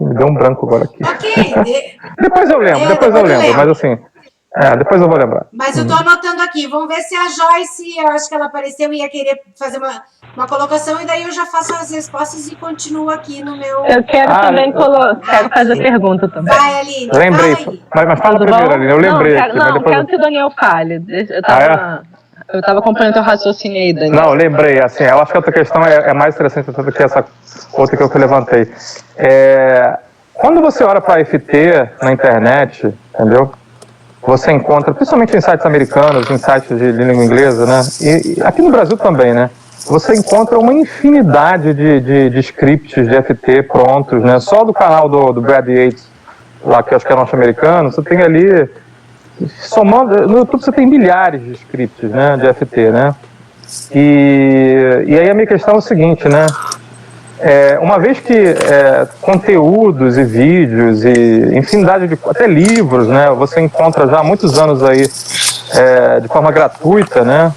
Me deu um branco agora aqui. Ok. Depois eu lembro, mas assim, depois eu vou lembrar. Mas eu estou anotando aqui, vamos ver se a Joyce, eu acho que ela apareceu e ia querer fazer uma colocação, e daí eu já faço as respostas e continuo aqui no meu... Eu quero também quero fazer pergunta também. Vai, Aline, lembrei, mas fala primeiro, Aline, eu lembrei aqui. Não, quero que o Daniel fale. Eu estava acompanhando o raciocínio aí, Daniel. Não, eu lembrei, assim, eu acho que a outra questão é mais interessante do que essa outra que eu levantei. Quando você olha para a FT na internet, entendeu? Você encontra, principalmente em sites americanos, em sites de língua inglesa, né? E aqui no Brasil também, né? Você encontra uma infinidade de scripts de FT prontos, né? Só do canal do Brad Yates, lá que eu acho que é norte-americano, você tem ali... Somando, no YouTube você tem milhares de scripts, né, de FT, né? E aí a minha questão é o seguinte, né? Uma vez que conteúdos e vídeos e infinidade de até livros, né, você encontra já há muitos anos aí de forma gratuita, né?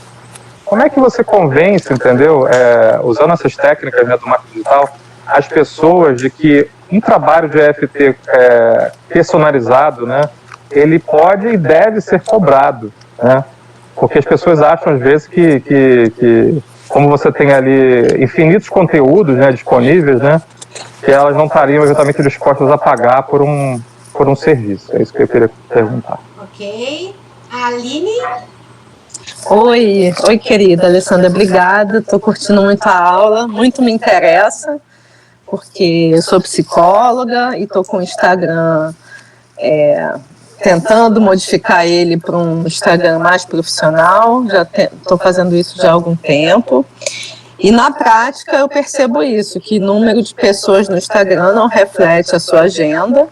Como é que você convence, entendeu? Usando essas técnicas, né, do marketing digital, as pessoas de que um trabalho de FT personalizado, né, ele pode e deve ser cobrado, né? Porque as pessoas acham, às vezes, que como você tem ali infinitos conteúdos, né, disponíveis, né, que elas não estariam exatamente dispostas a pagar por um serviço. É isso que eu queria perguntar. Ok. Aline? Oi, querida Alessandra, obrigada. Estou curtindo muito a aula, muito me interessa, porque eu sou psicóloga e estou com o Instagram... tentando modificar ele para um Instagram mais profissional, já estou fazendo isso já há algum tempo, e na prática eu percebo isso, que o número de pessoas no Instagram não reflete a sua agenda,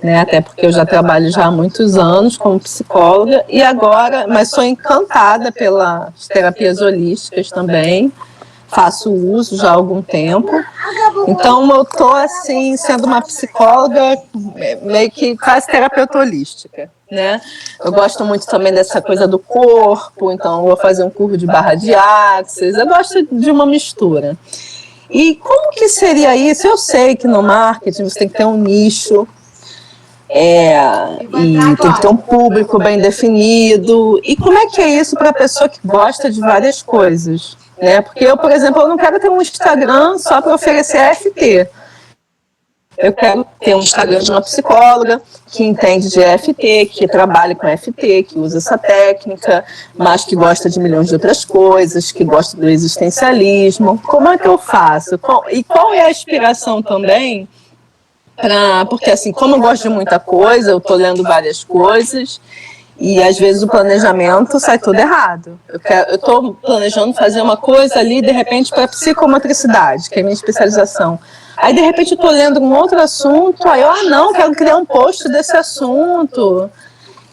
né, até porque eu já trabalho já há muitos anos como psicóloga, e agora, mas sou encantada pelas terapias holísticas também, faço uso já há algum tempo. Então, eu estou, assim, sendo uma psicóloga meio que quase terapeuta holística, né? Eu gosto muito também dessa coisa do corpo, então eu vou fazer um curso de barra de axis, eu gosto de uma mistura. E como que seria isso? Eu sei que no marketing você tem que ter um nicho, e tem que ter um público bem definido. E como é que é isso para a pessoa que gosta de várias coisas? Porque eu, por exemplo, eu não quero ter um Instagram só para oferecer FT. Eu quero ter um Instagram de uma psicóloga que entende de FT, que trabalha com FT, que usa essa técnica, mas que gosta de milhões de outras coisas, que gosta do existencialismo. Como é que eu faço? E qual é a inspiração também? Porque, assim, como eu gosto de muita coisa, eu estou lendo várias coisas, e às vezes o planejamento sai tudo errado. Eu estou planejando fazer uma coisa ali, de repente, para psicomotricidade, que é a minha especialização. Aí, de repente, eu estou lendo um outro assunto, aí eu, quero criar um post desse assunto.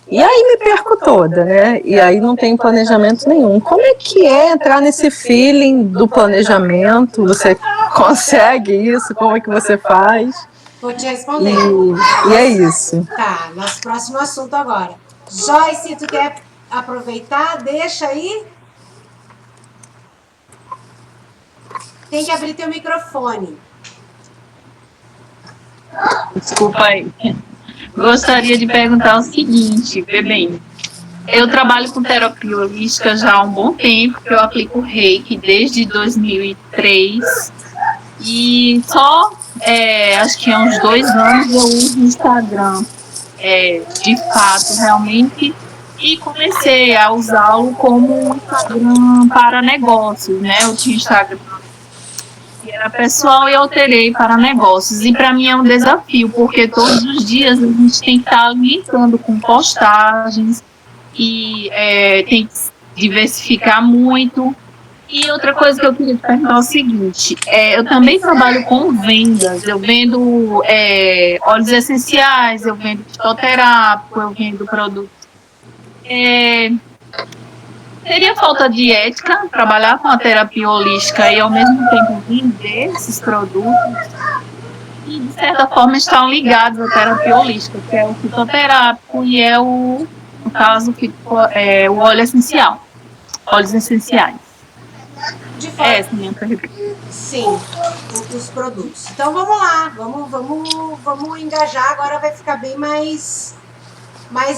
E aí me perco toda, né? E aí não tem planejamento nenhum. Como é que é entrar nesse feeling do planejamento? Você consegue isso? Como é que você faz? Vou te responder. E é isso. Tá, nosso próximo assunto agora. Joyce, tu quer aproveitar? Deixa aí. Tem que abrir teu microfone. Desculpa aí. Gostaria de perguntar o seguinte, bem, eu trabalho com terapia holística já há um bom tempo, que eu aplico Reiki desde 2003, e só, acho que há uns 2 anos eu uso o Instagram, de fato, realmente, e comecei a usá-lo como um Instagram para negócios, né? Eu tinha Instagram que era pessoal e alterei para negócios. E para mim é um desafio, porque todos os dias a gente tem que estar alimentando com postagens e tem que diversificar muito. E outra coisa que eu queria te perguntar é o seguinte, eu também trabalho com vendas, eu vendo óleos essenciais, eu vendo fitoterápico, eu vendo produtos. Seria falta de ética trabalhar com a terapia holística e ao mesmo tempo vender esses produtos e de certa forma estão ligados à terapia holística, que é o fitoterápico e no caso, o óleo essencial, óleos essenciais. De forma... Essa é a minha pergunta. Sim, os produtos. Então vamos lá, vamos engajar, agora vai ficar bem mais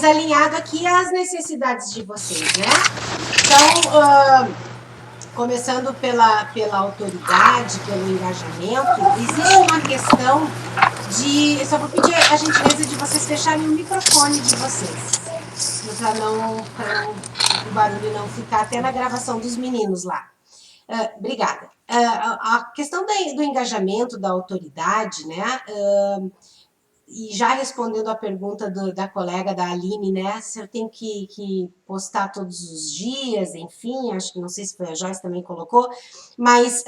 alinhado aqui às necessidades de vocês, né? Então, começando pela autoridade, pelo engajamento, existe uma questão de... Eu só vou pedir a gentileza de vocês fecharem o microfone de vocês, para o barulho não ficar até na gravação dos meninos lá. Obrigada. A questão do engajamento, da autoridade, né? E já respondendo a pergunta da colega, da Aline, né? Se eu tenho que postar todos os dias, enfim, acho que não sei se foi a Joyce também colocou, mas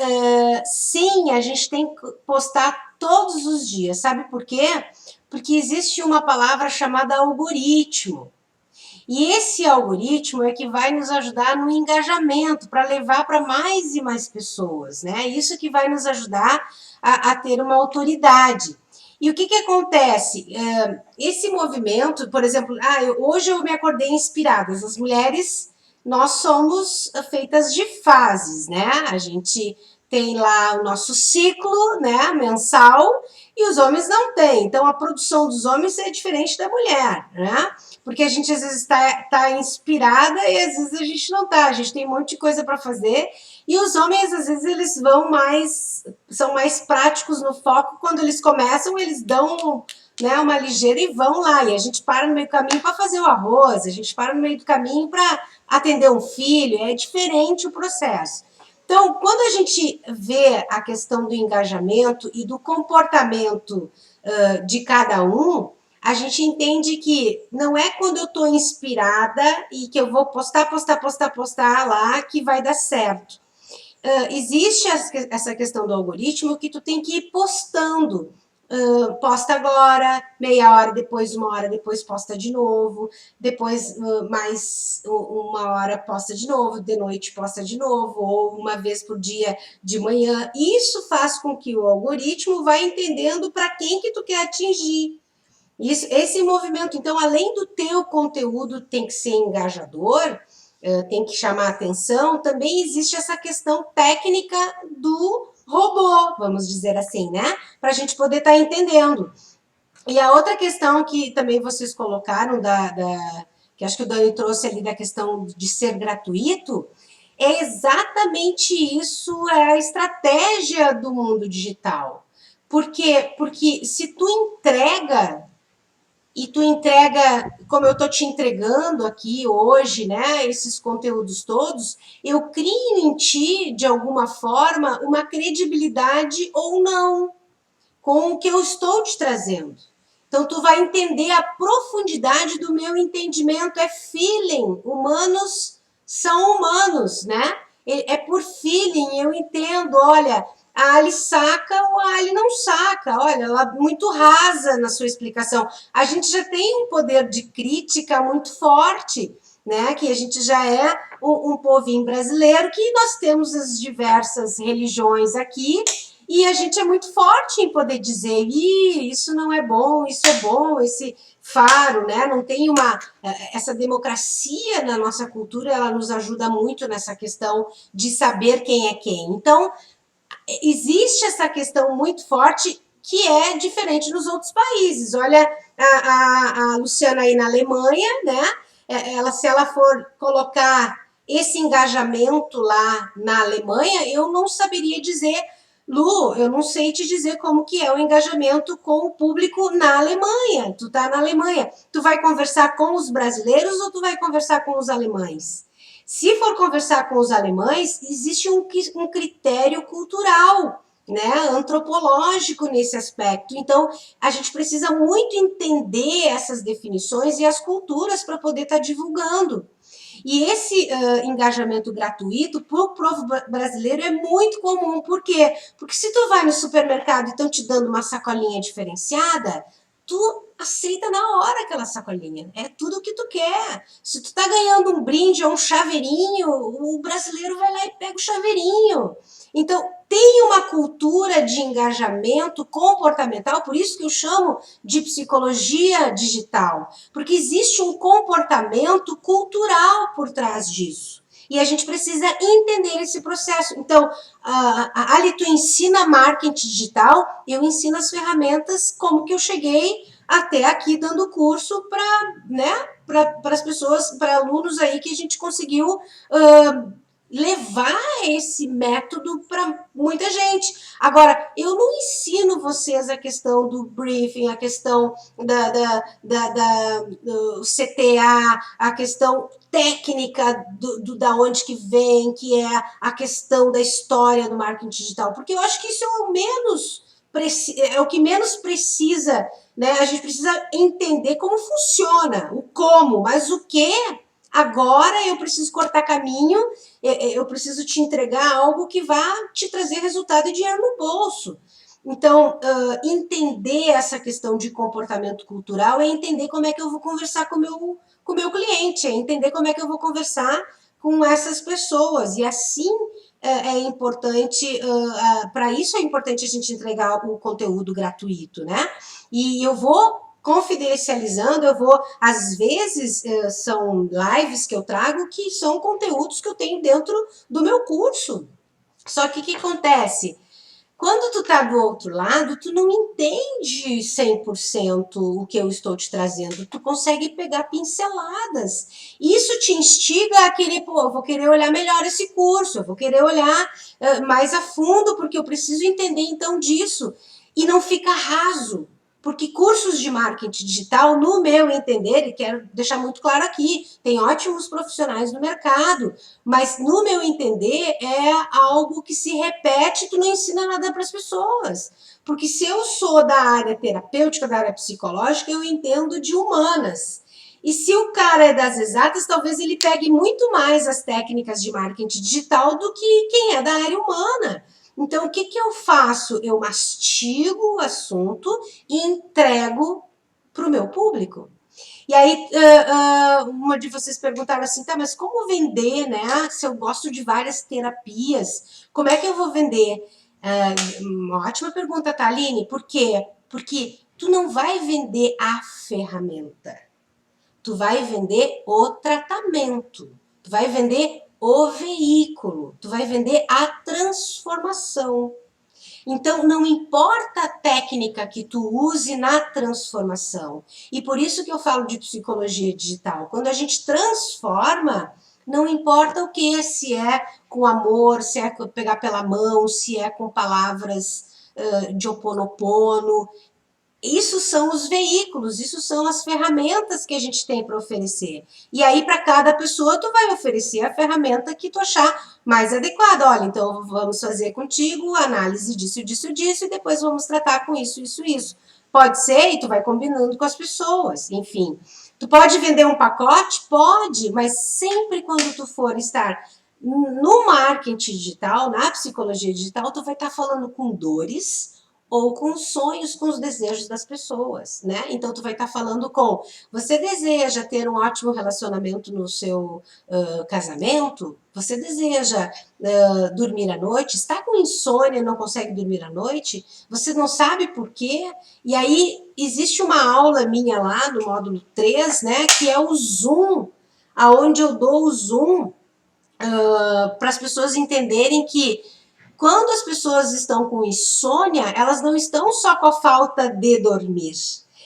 sim, a gente tem que postar todos os dias. Sabe por quê? Porque existe uma palavra chamada algoritmo. E esse algoritmo é que vai nos ajudar no engajamento, para levar para mais e mais pessoas, né? Isso que vai nos ajudar a ter uma autoridade. E o que acontece? Esse movimento, por exemplo, hoje eu me acordei inspirada. As mulheres, nós somos feitas de fases, né? A gente tem lá o nosso ciclo, né, mensal, e os homens não têm. Então, a produção dos homens é diferente da mulher, né? Porque a gente, às vezes, tá inspirada e, às vezes, a gente não tá. A gente tem um monte de coisa para fazer. E os homens, às vezes, eles são mais práticos no foco. Quando eles começam, eles dão, né, uma ligeira e vão lá. E a gente para no meio do caminho para fazer o arroz. A gente para no meio do caminho para atender um filho. É diferente o processo. Então, quando a gente vê a questão do engajamento e do comportamento de cada um, a gente entende que não é quando eu estou inspirada e que eu vou postar lá que vai dar certo. Existe essa questão do algoritmo que tu tem que ir postando. Posta agora, meia hora depois, uma hora depois posta de novo, depois mais uma hora posta de novo, de noite posta de novo, ou uma vez por dia de manhã. Isso faz com que o algoritmo vá entendendo para quem que tu quer atingir. Esse movimento, então, além do teu conteúdo tem que ser engajador, tem que chamar atenção, também existe essa questão técnica do robô, vamos dizer assim, né? Para a gente poder estar entendendo. E a outra questão que também vocês colocaram, que acho que o Dani trouxe ali da questão de ser gratuito, é exatamente isso, é a estratégia do mundo digital. Por quê? Porque se tu entrega, como eu estou te entregando aqui hoje, né, esses conteúdos todos, eu crio em ti, de alguma forma, uma credibilidade ou não com o que eu estou te trazendo. Então, tu vai entender a profundidade do meu entendimento, é feeling, humanos são humanos, né? É por feeling, eu entendo, olha... A Ali saca ou a Ali não saca. Olha, ela é muito rasa na sua explicação. A gente já tem um poder de crítica muito forte, né? Que a gente já é um povinho brasileiro, que nós temos as diversas religiões aqui, e a gente é muito forte em poder dizer, isso não é bom, isso é bom, esse faro, né? Não tem essa democracia na nossa cultura, ela nos ajuda muito nessa questão de saber quem é quem. Então, existe essa questão muito forte que é diferente nos outros países. Olha, a Luciana aí na Alemanha, né? Se ela for colocar esse engajamento lá na Alemanha, eu não saberia dizer, Lu, eu não sei te dizer como que é o engajamento com o público na Alemanha. Tu tá na Alemanha, tu vai conversar com os brasileiros ou tu vai conversar com os alemães? Se for conversar com os alemães, existe um critério cultural né, antropológico nesse aspecto. Então, a gente precisa muito entender essas definições e as culturas para poder estar divulgando. E esse engajamento gratuito para o povo brasileiro é muito comum. Por quê? Porque se tu vai no supermercado e estão te dando uma sacolinha diferenciada, tu aceita na hora aquela sacolinha. É tudo o que tu quer. Se tu tá ganhando um brinde ou um chaveirinho, o brasileiro vai lá e pega o chaveirinho. Então, tem uma cultura de engajamento comportamental, por isso que eu chamo de psicologia digital, porque existe um comportamento cultural por trás disso. E a gente precisa entender esse processo. Então, Ali, tu ensina marketing digital, eu ensino as ferramentas, como que eu cheguei até aqui dando curso para, né, para as pessoas, para alunos aí que a gente conseguiu levar esse método para muita gente. Agora, eu não ensino vocês a questão do briefing, a questão do CTA, a questão técnica da onde que vem, que é a questão da história do marketing digital, porque eu acho que isso é o que menos precisa, né? A gente precisa entender como funciona, o como, mas o que. Agora eu preciso cortar caminho, eu preciso te entregar algo que vá te trazer resultado e dinheiro no bolso. Então, entender essa questão de comportamento cultural é entender como é que eu vou conversar com o meu cliente, é entender como é que eu vou conversar com essas pessoas. E assim é importante, para isso é importante a gente entregar o conteúdo gratuito, né? E eu vou confidencializando, às vezes, são lives que eu trago que são conteúdos que eu tenho dentro do meu curso. Só que o que acontece? Quando tu tá do outro lado, tu não entende 100% o que eu estou te trazendo. Tu consegue pegar pinceladas. Isso te instiga a querer, eu vou querer olhar melhor esse curso, eu vou querer olhar mais a fundo, porque eu preciso entender então disso. E não fica raso. Porque cursos de marketing digital, no meu entender, e quero deixar muito claro aqui, tem ótimos profissionais no mercado, mas no meu entender é algo que se repete e tu não ensina nada para as pessoas. Porque se eu sou da área terapêutica, da área psicológica, eu entendo de humanas. E se o cara é das exatas, talvez ele pegue muito mais as técnicas de marketing digital do que quem é da área humana. Então, o que eu faço? Eu mastigo o assunto e entrego para o meu público. E aí, uma de vocês perguntaram assim, tá, mas como vender, né? Se eu gosto de várias terapias, como é que eu vou vender? Uma ótima pergunta, tá, Aline? Por quê? Porque tu não vai vender a ferramenta. Tu vai vender o tratamento. Tu vai vender o veículo. Tu vai vender a transformação. Então, não importa a técnica que tu use na transformação. E por isso que eu falo de psicologia digital. Quando a gente transforma, não importa o que, se é com amor, se é pegar pela mão, se é com palavras de Ho'oponopono. Isso são os veículos, isso são as ferramentas que a gente tem para oferecer. E aí, para cada pessoa, tu vai oferecer a ferramenta que tu achar mais adequada. Olha, então vamos fazer contigo análise disso, disso, disso, e depois vamos tratar com isso, isso, isso. Pode ser, e tu vai combinando com as pessoas, enfim. Tu pode vender um pacote? Pode, mas sempre quando tu for estar no marketing digital, na psicologia digital, tu vai estar falando com dores, ou com os sonhos, com os desejos das pessoas, né? Então, tu vai estar falando com... Você deseja ter um ótimo relacionamento no seu casamento? Você deseja dormir à noite? Está com insônia, não consegue dormir à noite? Você não sabe por quê? E aí, existe uma aula minha lá, no módulo 3, né? Que é o Zoom, aonde eu dou o Zoom para as pessoas entenderem que quando as pessoas estão com insônia, elas não estão só com a falta de dormir.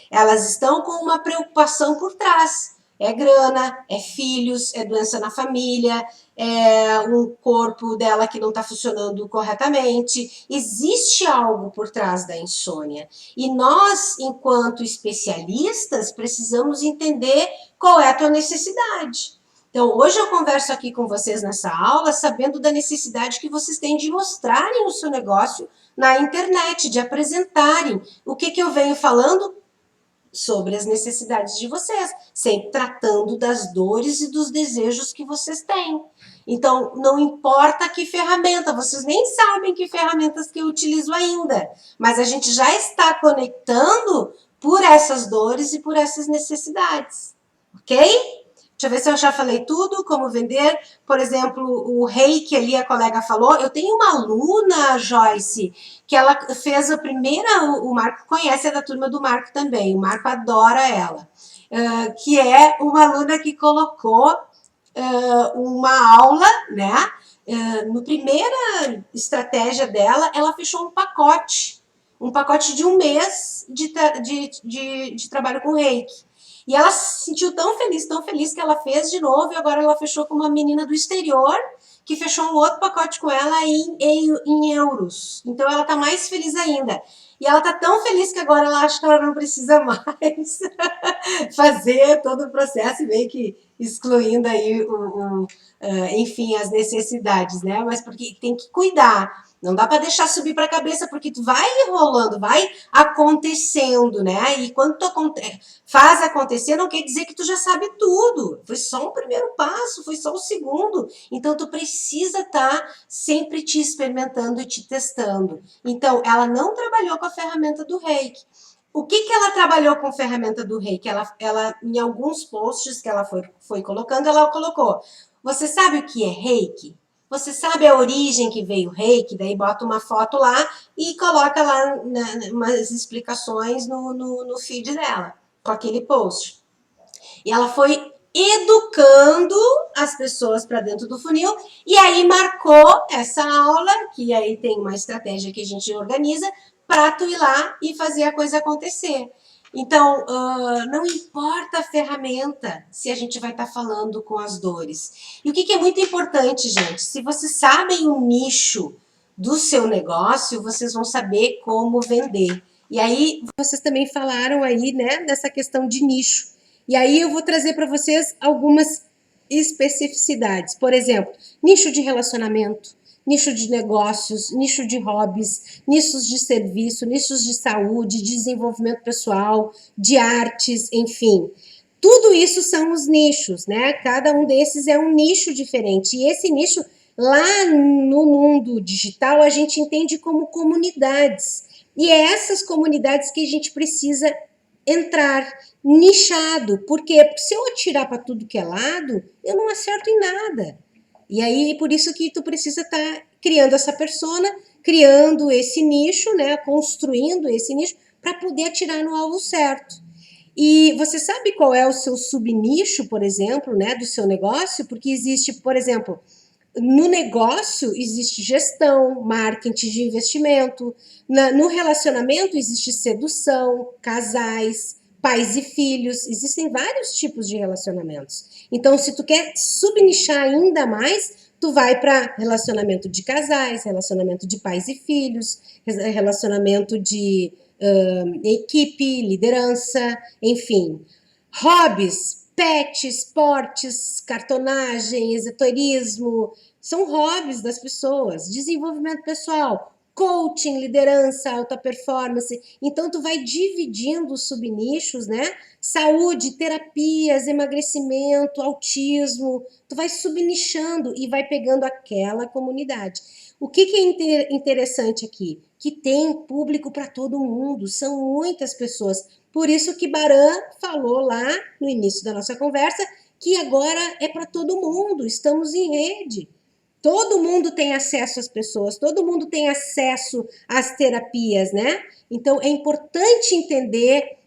Elas estão com uma preocupação por trás. É grana, é filhos, é doença na família, é um corpo dela que não está funcionando corretamente. Existe algo por trás da insônia. E nós, enquanto especialistas, precisamos entender qual é a tua necessidade. Então, hoje eu converso aqui com vocês nessa aula, sabendo da necessidade que vocês têm de mostrarem o seu negócio na internet, de apresentarem. O que eu venho falando? Sobre as necessidades de vocês, sempre tratando das dores e dos desejos que vocês têm. Então, não importa que ferramenta, vocês nem sabem que ferramentas que eu utilizo ainda, mas a gente já está conectando por essas dores e por essas necessidades, ok? Deixa eu ver se eu já falei tudo, como vender. Por exemplo, o Reiki ali, a colega falou. Eu tenho uma aluna, Joyce, que ela fez a primeira, o Marco conhece, é da turma do Marco também, o Marco adora ela, que é uma aluna que colocou uma aula, né? No primeira estratégia dela, ela fechou um pacote de um mês de trabalho com Reiki. E ela se sentiu tão feliz que ela fez de novo e agora ela fechou com uma menina do exterior que fechou um outro pacote com ela em euros. Então ela tá mais feliz ainda. E ela tá tão feliz que agora ela acha que ela não precisa mais fazer todo o processo, meio que excluindo aí, enfim, as necessidades, né? Mas porque tem que cuidar. Não dá para deixar subir para a cabeça, porque tu vai rolando, vai acontecendo, né? E quando tu faz acontecer, não quer dizer que tu já sabe tudo. Foi só um primeiro passo, foi só o segundo. Então, tu precisa estar sempre te experimentando e te testando. Então, ela não trabalhou com a ferramenta do Reiki. O que ela trabalhou com a ferramenta do Reiki? Ela em alguns posts que ela foi colocando, ela colocou: você sabe o que é Reiki? Você sabe a origem que veio o Reiki? Daí bota uma foto lá e coloca lá umas explicações no feed dela, com aquele post. E ela foi educando as pessoas para dentro do funil, e aí marcou essa aula, que aí tem uma estratégia que a gente organiza, para tu ir lá e fazer a coisa acontecer. Então, não importa a ferramenta se a gente vai estar falando com as dores. E o que é muito importante, gente, se vocês sabem o nicho do seu negócio, vocês vão saber como vender. E aí, vocês também falaram aí, né, dessa questão de nicho. E aí eu vou trazer para vocês algumas especificidades. Por exemplo, nicho de relacionamento, nicho de negócios, nicho de hobbies, nichos de serviço, nichos de saúde, de desenvolvimento pessoal, de artes, enfim. Tudo isso são os nichos, né? Cada um desses é um nicho diferente. E esse nicho, lá no mundo digital, a gente entende como comunidades. E é essas comunidades que a gente precisa entrar nichado. Por quê? Porque se eu atirar para tudo que é lado, eu não acerto em nada. E aí, por isso que tu precisa estar criando essa persona, criando esse nicho, né? Construindo esse nicho para poder atirar no alvo certo. E você sabe qual é o seu subnicho, por exemplo, né, do seu negócio? Porque existe, por exemplo, no negócio existe gestão, marketing de investimento, no relacionamento existe sedução, casais, pais e filhos, existem vários tipos de relacionamentos. Então, se tu quer subnichar ainda mais, tu vai para relacionamento de casais, relacionamento de pais e filhos, relacionamento de equipe, liderança, enfim. Hobbies, pet, esportes, cartonagem, esoterismo, são hobbies das pessoas. Desenvolvimento pessoal, coaching, liderança, alta performance. Então, tu vai dividindo os subnichos, né? Saúde, terapias, emagrecimento, autismo. Tu vai subnichando e vai pegando aquela comunidade. O que é interessante aqui? Que tem público para todo mundo, são muitas pessoas. Por isso que Baran falou lá no início da nossa conversa que agora é para todo mundo, estamos em rede. Todo mundo tem acesso às pessoas, todo mundo tem acesso às terapias, né? Então, é importante entender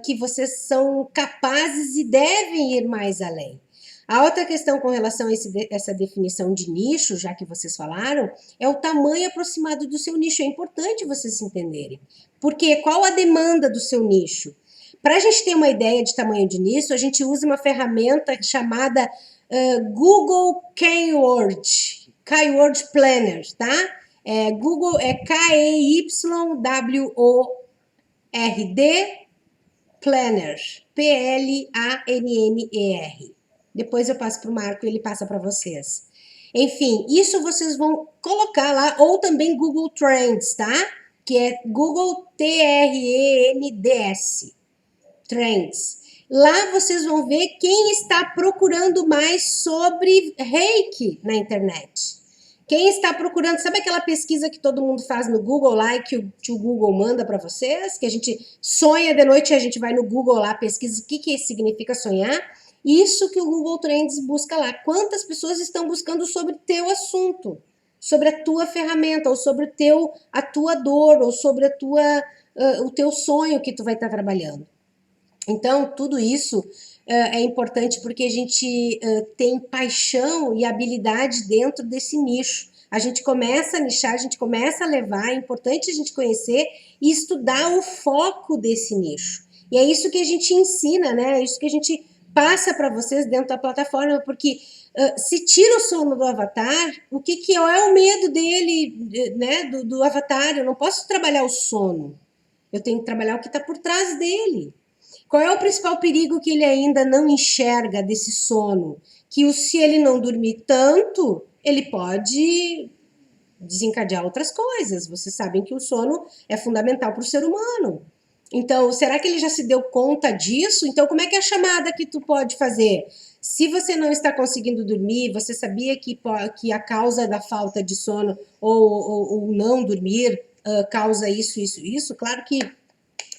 que vocês são capazes e devem ir mais além. A outra questão com relação a essa definição de nicho, já que vocês falaram, é o tamanho aproximado do seu nicho. É importante vocês entenderem. Porque qual a demanda do seu nicho? Para a gente ter uma ideia de tamanho de nicho, a gente usa uma ferramenta chamada Google Keyword Planner, tá? Google é Keyword Planner, Planner. Depois eu passo para o Marco e ele passa para vocês. Enfim, isso vocês vão colocar lá, ou também Google Trends, tá? Que é Google Trends. Trends. Lá vocês vão ver quem está procurando mais sobre reiki na internet. Quem está procurando, sabe aquela pesquisa que todo mundo faz no Google lá e que o Google manda para vocês? Que a gente sonha de noite e a gente vai no Google lá, pesquisa o que significa sonhar? Isso que o Google Trends busca lá. Quantas pessoas estão buscando sobre teu assunto? Sobre a tua ferramenta, ou sobre a tua dor, ou sobre o teu sonho que tu vai estar trabalhando. Então, tudo isso é importante porque a gente tem paixão e habilidade dentro desse nicho. A gente começa a nichar, a gente começa a levar, é importante a gente conhecer e estudar o foco desse nicho. E é isso que a gente ensina, né? É isso que a gente passa para vocês dentro da plataforma, porque se tira o sono do avatar, o que é o medo dele, né? Do avatar? Eu não posso trabalhar o sono, eu tenho que trabalhar o que está por trás dele. Qual é o principal perigo que ele ainda não enxerga desse sono? Que se ele não dormir tanto, ele pode desencadear outras coisas. Vocês sabem que o sono é fundamental para o ser humano. Então, será que ele já se deu conta disso? Então, como é que é a chamada que tu pode fazer? Se você não está conseguindo dormir, você sabia que a causa da falta de sono ou não dormir causa isso? Claro que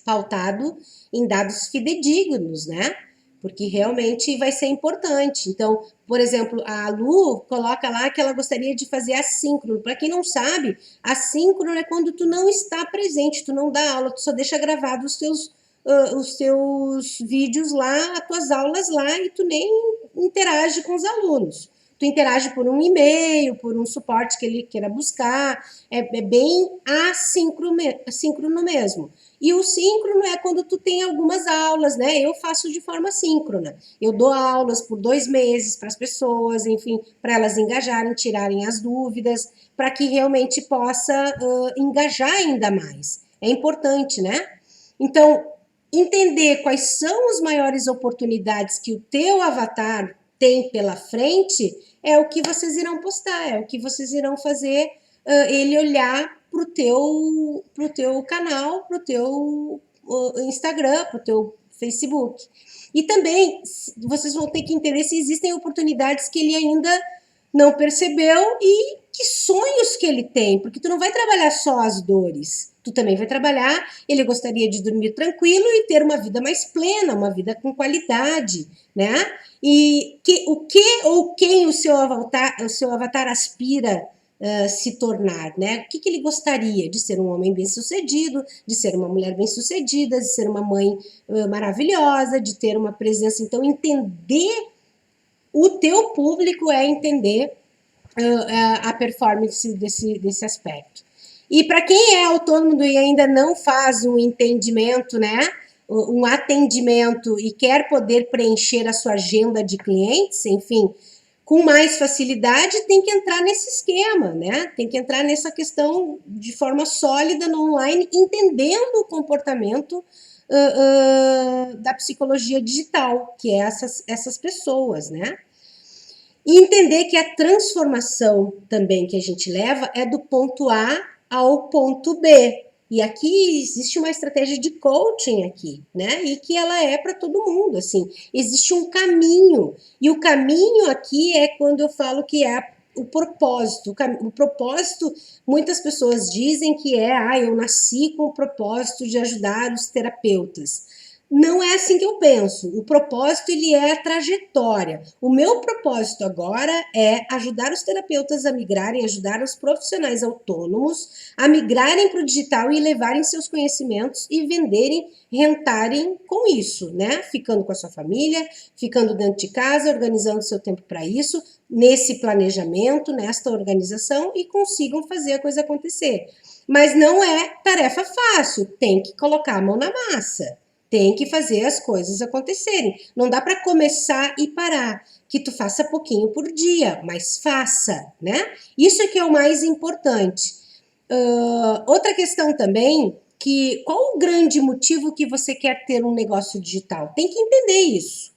pautado em dados fidedignos, né? Porque realmente vai ser importante. Então, por exemplo, a Lu coloca lá que ela gostaria de fazer assíncrono. Para quem não sabe, assíncrono é quando tu não está presente, tu não dá aula, tu só deixa gravado os teus vídeos lá, as tuas aulas lá, e tu nem interage com os alunos. Tu interage por um e-mail, por um suporte que ele queira buscar, é bem assíncrono mesmo. E o síncrono é quando tu tem algumas aulas, né? Eu faço de forma síncrona. Eu dou aulas por 2 meses para as pessoas, enfim, para elas engajarem, tirarem as dúvidas, para que realmente possa engajar ainda mais. É importante, né? Então, entender quais são as maiores oportunidades que o teu avatar tem pela frente é o que vocês irão postar, é o que vocês irão fazer ele olhar pro teu canal, pro teu Instagram, pro teu Facebook. E também vocês vão ter que entender se existem oportunidades que ele ainda não percebeu e que sonhos que ele tem, porque tu não vai trabalhar só as dores, tu também vai trabalhar, ele gostaria de dormir tranquilo e ter uma vida mais plena, uma vida com qualidade, né? E quem o seu avatar aspira se tornar, né? O que ele gostaria? De ser um homem bem-sucedido, de ser uma mulher bem-sucedida, de ser uma mãe maravilhosa, de ter uma presença. Então, entender o teu público é entender a performance desse aspecto. E para quem é autônomo e ainda não faz um entendimento, né? Um atendimento e quer poder preencher a sua agenda de clientes, enfim, com mais facilidade, tem que entrar nesse esquema, né? Tem que entrar nessa questão de forma sólida no online, entendendo o comportamento da psicologia digital, que é essas pessoas, né? E entender que a transformação também que a gente leva é do ponto A ao ponto B. E aqui existe uma estratégia de coaching aqui, né? E que ela é para todo mundo, assim. Existe um caminho. E o caminho aqui é quando eu falo que é o propósito. O propósito, muitas pessoas dizem que eu nasci com o propósito de ajudar os terapeutas. Não é assim que eu penso. O propósito, ele é a trajetória. O meu propósito agora é ajudar os terapeutas a migrarem, ajudar os profissionais autônomos a migrarem para o digital e levarem seus conhecimentos e venderem, rentarem com isso, né? Ficando com a sua família, ficando dentro de casa, organizando seu tempo para isso, nesse planejamento, nesta organização, e consigam fazer a coisa acontecer. Mas não é tarefa fácil, tem que colocar a mão na massa. Tem que fazer as coisas acontecerem. Não dá para começar e parar. Que tu faça pouquinho por dia, mas faça, né? Isso é que é o mais importante. Outra questão também, qual o grande motivo que você quer ter um negócio digital? Tem que entender isso.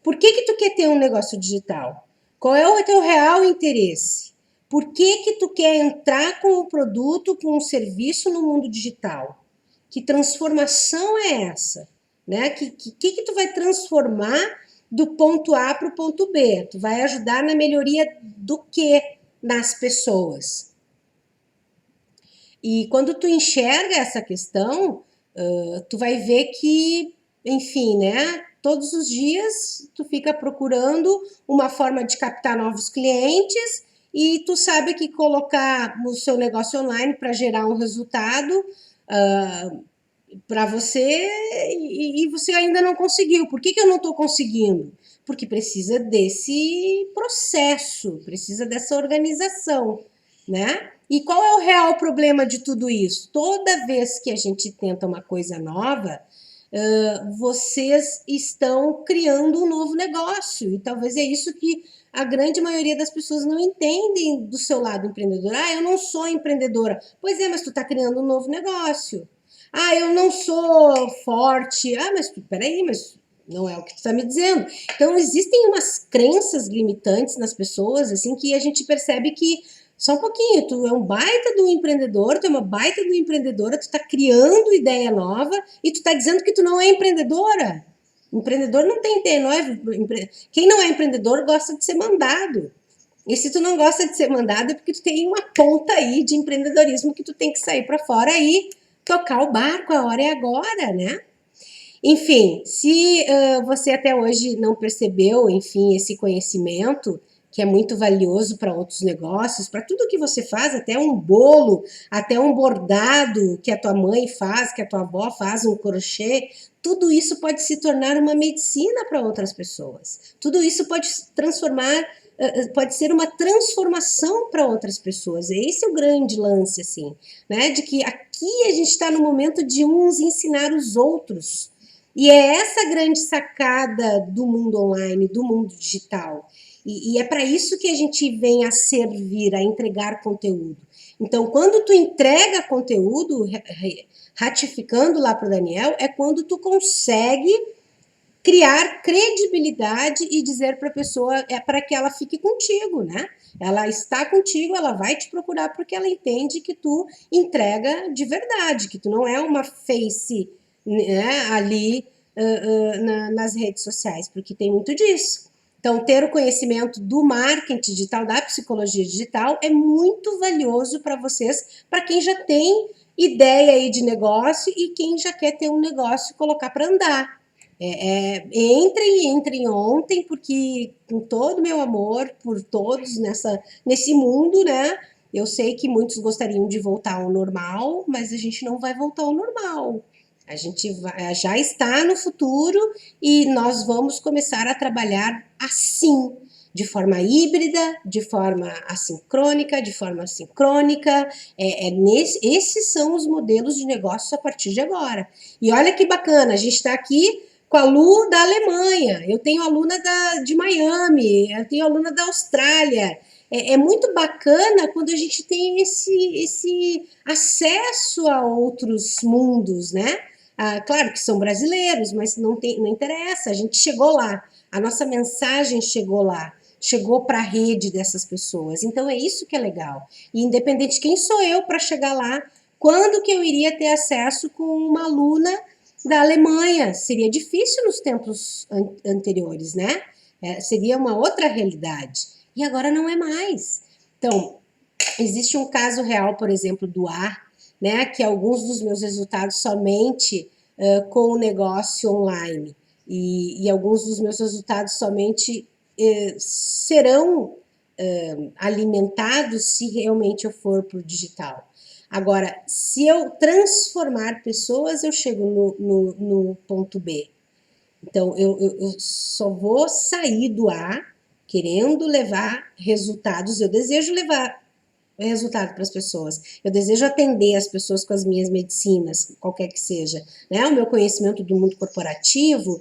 Por que tu quer ter um negócio digital? Qual é o teu real interesse? Por que tu quer entrar com um produto, com um serviço no mundo digital? Que transformação é essa? Né? Que tu vai transformar do ponto A para o ponto B? Tu vai ajudar na melhoria do que nas pessoas? E quando tu enxerga essa questão, tu vai ver que, enfim, né? Todos os dias tu fica procurando uma forma de captar novos clientes e tu sabe que colocar o seu negócio online para gerar um resultado para você e você ainda não conseguiu. Por que eu não estou conseguindo? Porque precisa desse processo, precisa dessa organização, né? E qual é o real problema de tudo isso? Toda vez que a gente tenta uma coisa nova, vocês estão criando um novo negócio. E talvez é isso que a grande maioria das pessoas não entendem do seu lado empreendedor. Ah, eu não sou empreendedora. Pois é, mas tu está criando um novo negócio. Ah, eu não sou forte. Ah, mas peraí, mas não é o que tu está me dizendo. Então, existem umas crenças limitantes nas pessoas, assim, que a gente percebe que só um pouquinho, tu é um baita do empreendedor, tu é uma baita do empreendedora, tu tá criando ideia nova e tu tá dizendo que tu não é empreendedora. Empreendedor não tem ideia, não é, quem não é empreendedor gosta de ser mandado. E se tu não gosta de ser mandado é porque tu tem uma ponta aí de empreendedorismo que tu tem que sair para fora e tocar o barco, a hora é agora, né? Enfim, se você até hoje não percebeu, enfim, esse conhecimento, que é muito valioso para outros negócios, para tudo que você faz, até um bolo, até um bordado que a tua mãe faz, que a tua avó faz, um crochê, tudo isso pode se tornar uma medicina para outras pessoas. Tudo isso pode transformar, pode ser uma transformação para outras pessoas. Esse é o grande lance, assim, né? De que aqui a gente está no momento de uns ensinar os outros. E é essa grande sacada do mundo online, do mundo digital. E é para isso que a gente vem a servir, a entregar conteúdo. Então, quando tu entrega conteúdo, ratificando lá para o Daniel, é quando tu consegue criar credibilidade e dizer para a pessoa, para que ela fique contigo, né? Ela está contigo, ela vai te procurar porque ela entende que tu entrega de verdade, que tu não é uma face, né, ali nas redes sociais, porque tem muito disso. Então, ter o conhecimento do marketing digital, da psicologia digital, é muito valioso para vocês, para quem já tem ideia aí de negócio e quem já quer ter um negócio e colocar para andar. Entrem ontem, porque com todo o meu amor por todos nesse mundo, né? Eu sei que muitos gostariam de voltar ao normal, mas a gente não vai voltar ao normal. A gente já está no futuro e nós vamos começar a trabalhar assim, de forma híbrida, de forma assincrônica, de forma sincrônica. Esses são os modelos de negócio a partir de agora. E olha que bacana, a gente está aqui com a Lu da Alemanha, eu tenho aluna de Miami, eu tenho aluna da Austrália. É muito bacana quando a gente tem esse acesso a outros mundos, né? Claro que são brasileiros, mas não interessa, a gente chegou lá, a nossa mensagem chegou lá, chegou para a rede dessas pessoas, então é isso que é legal. E independente de quem sou eu para chegar lá, quando que eu iria ter acesso com uma aluna da Alemanha? Seria difícil nos tempos anteriores, né? Seria uma outra realidade, e agora não é mais. Então, existe um caso real, por exemplo, do ar, né, que alguns dos meus resultados somente com o negócio online e alguns dos meus resultados somente serão alimentados se realmente eu for para o digital. Agora, se eu transformar pessoas, eu chego no ponto B. Então, eu só vou sair do A querendo levar resultados, eu desejo levar resultado para as pessoas. Eu desejo atender as pessoas com as minhas medicinas, qualquer que seja, né? O meu conhecimento do mundo corporativo,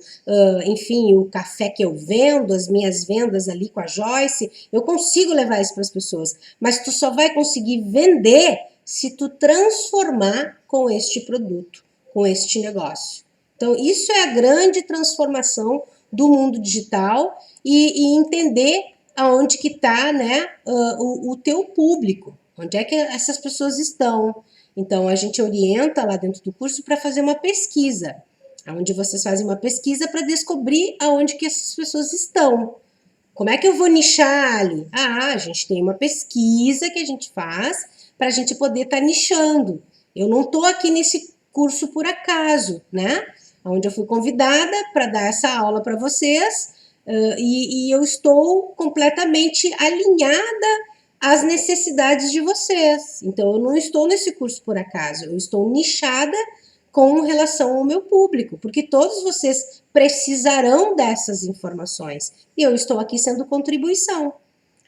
enfim, o café que eu vendo, as minhas vendas ali com a Joyce, eu consigo levar isso para as pessoas. Mas tu só vai conseguir vender se tu transformar com este produto, com este negócio. Então, isso é a grande transformação do mundo digital e entender aonde que está, né, o teu público, onde é que essas pessoas estão. Então, a gente orienta lá dentro do curso para fazer uma pesquisa, onde vocês fazem uma pesquisa para descobrir aonde que essas pessoas estão. Como é que eu vou nichar ali? A gente tem uma pesquisa que a gente faz para a gente poder estar nichando. Eu não estou aqui nesse curso por acaso, né? Onde eu fui convidada para dar essa aula para vocês e eu estou completamente alinhada às necessidades de vocês. Então, eu não estou nesse curso por acaso, eu estou nichada com relação ao meu público, porque todos vocês precisarão dessas informações e eu estou aqui sendo contribuição.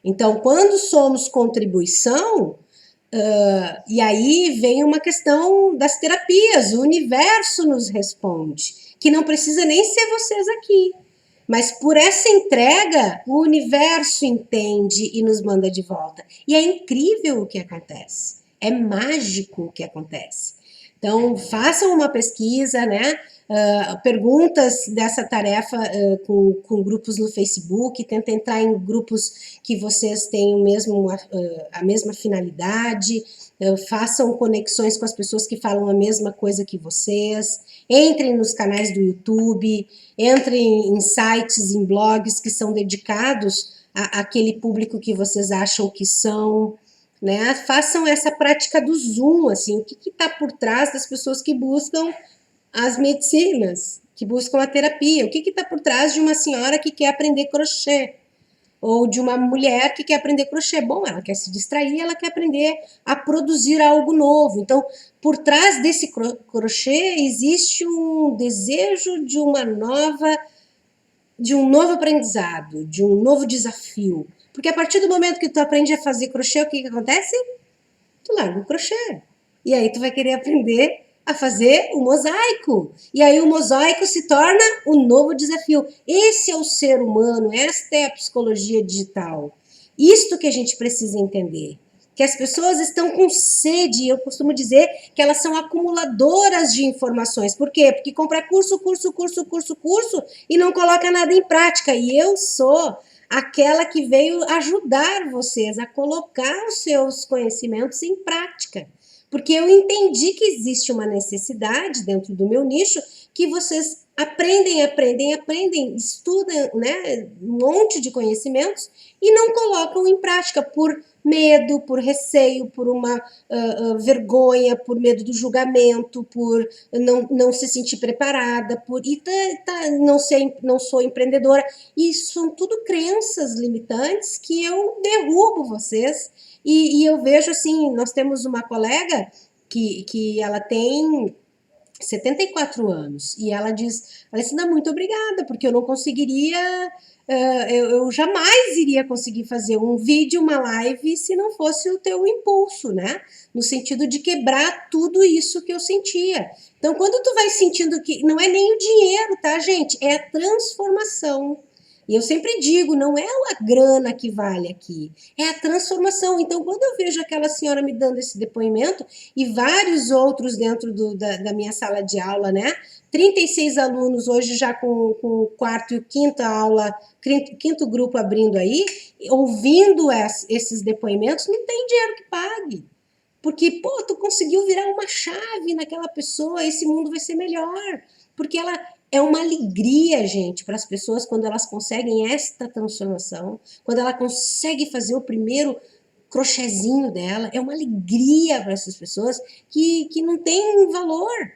Então, quando somos contribuição, e aí vem uma questão das terapias, o universo nos responde, que não precisa nem ser vocês aqui, mas por essa entrega, o universo entende e nos manda de volta. E é incrível o que acontece, é mágico o que acontece. Então, façam uma pesquisa, né? Perguntas dessa tarefa com grupos no Facebook, tentem entrar em grupos que vocês tenham mesmo a mesma finalidade, façam conexões com as pessoas que falam a mesma coisa que vocês, entrem nos canais do YouTube, entrem em sites, em blogs que são dedicados àquele público que vocês acham que são, né? Façam essa prática do Zoom, assim, o que está por trás das pessoas que buscam as medicinas, que buscam a terapia, o que está por trás de uma senhora que quer aprender crochê, ou de uma mulher que quer aprender crochê. Bom, ela quer se distrair, ela quer aprender a produzir algo novo. Então, por trás desse crochê existe um desejo de um novo aprendizado, de um novo desafio. Porque a partir do momento que tu aprende a fazer crochê, o que acontece? Tu larga o crochê. E aí tu vai querer aprender a fazer o mosaico. E aí o mosaico se torna um novo desafio. Esse é o ser humano, esta é a psicologia digital. Isto que a gente precisa entender. Que as pessoas estão com sede, eu costumo dizer que elas são acumuladoras de informações. Por quê? Porque compra curso e não coloca nada em prática. E eu sou aquela que veio ajudar vocês a colocar os seus conhecimentos em prática. Porque eu entendi que existe uma necessidade dentro do meu nicho que vocês aprendem, estudam, né, um monte de conhecimentos e não colocam em prática por medo, por receio, por uma vergonha, por medo do julgamento, por não se sentir preparada, não sou empreendedora. E são tudo crenças limitantes que eu derrubo vocês. E eu vejo assim, nós temos uma colega que ela tem 74 anos, e ela diz, Alessandra, muito obrigada, porque eu não conseguiria, eu jamais iria conseguir fazer um vídeo, uma live, se não fosse o teu impulso, né? No sentido de quebrar tudo isso que eu sentia. Então, quando tu vai sentindo que não é nem o dinheiro, tá, gente? É a transformação. E eu sempre digo, não é a grana que vale aqui, é a transformação. Então, quando eu vejo aquela senhora me dando esse depoimento e vários outros dentro da minha sala de aula, né? 36 alunos hoje já com o quarto e o quinto grupo abrindo aí, ouvindo esses depoimentos, não tem dinheiro que pague. Porque, pô, tu conseguiu virar uma chave naquela pessoa, esse mundo vai ser melhor. Porque ela é uma alegria, gente, para as pessoas quando elas conseguem esta transformação, quando ela consegue fazer o primeiro crochêzinho dela, é uma alegria para essas pessoas que não tem valor.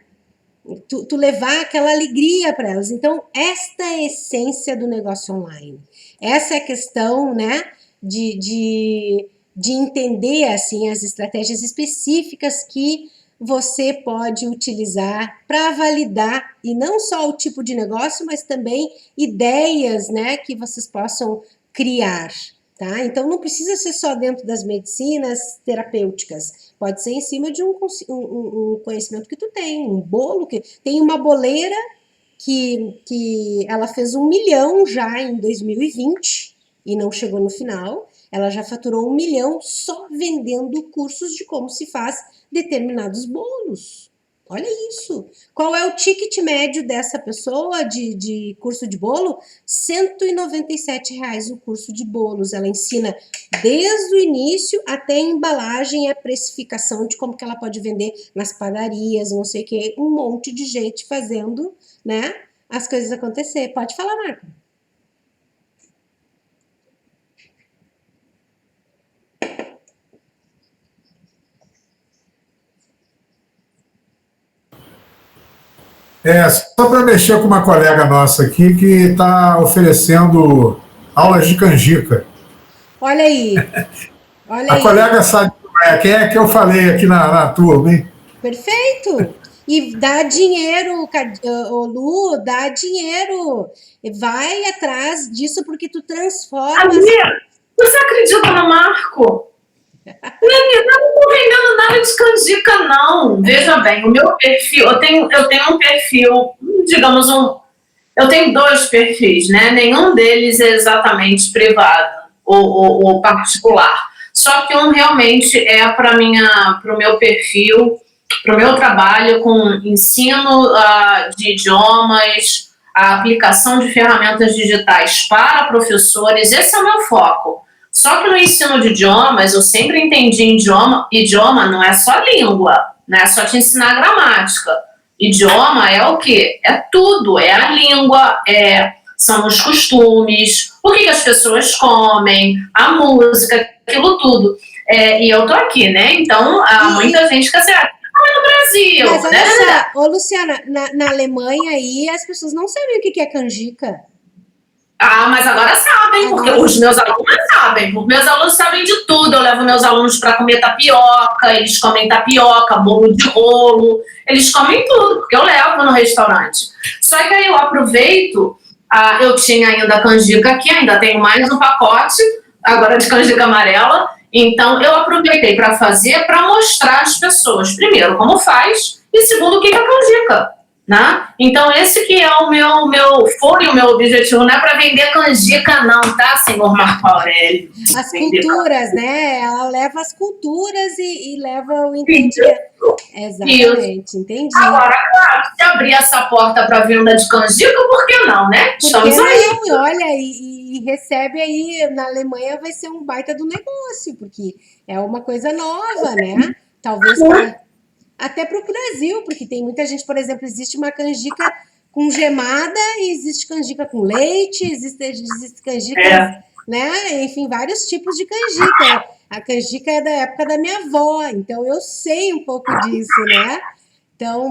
Tu levar aquela alegria para elas. Então, esta é a essência do negócio online. Essa é a questão, né, de entender, assim, as estratégias específicas que você pode utilizar para validar, e não só o tipo de negócio, mas também ideias, né, que vocês possam criar, tá? Então, não precisa ser só dentro das medicinas terapêuticas, pode ser em cima de um conhecimento que tu tem, um bolo, que tem uma boleira que ela fez 1 milhão já em 2020 e não chegou no final. Ela já faturou 1 milhão só vendendo cursos de como se faz determinados bolos. Olha isso. Qual é o ticket médio dessa pessoa de curso de bolo? R$ 197 o curso de bolos. Ela ensina desde o início até a embalagem e a precificação de como que ela pode vender nas padarias, não sei o quê. Um monte de gente fazendo, né, as coisas acontecer. Pode falar, Marco. Só para mexer com uma colega nossa aqui que está oferecendo aulas de canjica. Olha aí. Olha A aí. colega sabe quem é que eu falei aqui na turma, hein? Perfeito. E dá dinheiro, ô Lu, dá dinheiro. Vai atrás disso porque tu transforma. Amiga, você acredita no Marco? Menina, eu não tô vendendo nada de canjica, não. Veja bem, o meu perfil, eu tenho um perfil, digamos, eu tenho 2 perfis, né? Nenhum deles é exatamente privado ou particular. Só que um realmente é para o meu perfil, para o meu trabalho com ensino de idiomas, a aplicação de ferramentas digitais para professores. Esse é o meu foco. Só que no ensino de idiomas, eu sempre entendi idioma não é só língua, não é só te ensinar gramática. Idioma é o quê? É tudo, é a língua, são os costumes, o que as pessoas comem, a música, aquilo tudo. E eu tô aqui, né? Então, muita gente quer ser no Brasil, Mas olha né? só, ô Luciana, na Alemanha aí as pessoas não sabem o que é canjica. Mas agora sabem, porque os meus alunos sabem. Os meus alunos sabem de tudo. Eu levo meus alunos para comer tapioca, eles comem tapioca, bolo de rolo, eles comem tudo, porque eu levo no restaurante. Só que aí eu aproveito, eu tinha ainda canjica aqui, ainda tenho mais um pacote, agora de canjica amarela. Então eu aproveitei para fazer, para mostrar às pessoas, primeiro, como faz, e segundo, o que é canjica. Né? Então esse que é o foi o meu objetivo, não é para vender canjica não, tá, senhor Marco Aurélio? As culturas, né? Ela leva as culturas e leva o entendimento. Exatamente, entendi. Agora, claro, se abrir essa porta para venda de canjica, por que não, né? Estamos aí. Não? Olha, e recebe aí, na Alemanha vai ser um baita do negócio, porque é uma coisa nova, né? Talvez até para o Brasil, porque tem muita gente, por exemplo, existe uma canjica com gemada e existe canjica com leite, existe canjica, né? Enfim, vários tipos de canjica. A canjica é da época da minha avó, então eu sei um pouco disso, né? Então,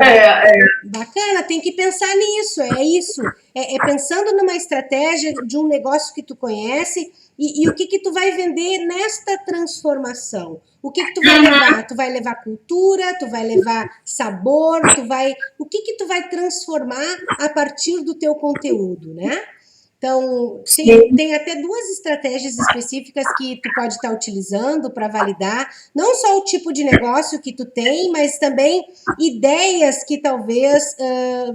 bacana, tem que pensar nisso, é isso. É pensando numa estratégia de um negócio que tu conhece e o que tu vai vender nesta transformação. O que tu vai levar? Tu vai levar cultura, tu vai levar sabor, o que tu vai transformar a partir do teu conteúdo, né? Então, tem até 2 estratégias específicas que tu pode estar utilizando para validar, não só o tipo de negócio que tu tem, mas também ideias que talvez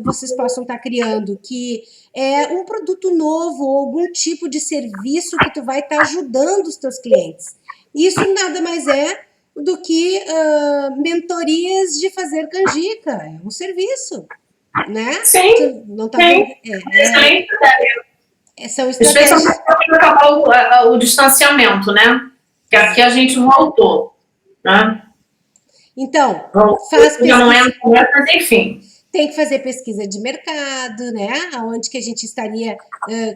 vocês possam estar criando, que é um produto novo ou algum tipo de serviço que tu vai estar ajudando os teus clientes. Isso nada mais é do que mentorias de fazer canjica, é um serviço, né? Sim, tu não tá sim. Excelente ideia. São estratégias. Especialmente para acabar o distanciamento, né? Que aqui a gente voltou, né? Então, faz pesquisa. Não é, mas enfim. Tem que fazer pesquisa de mercado, né? Aonde que a gente estaria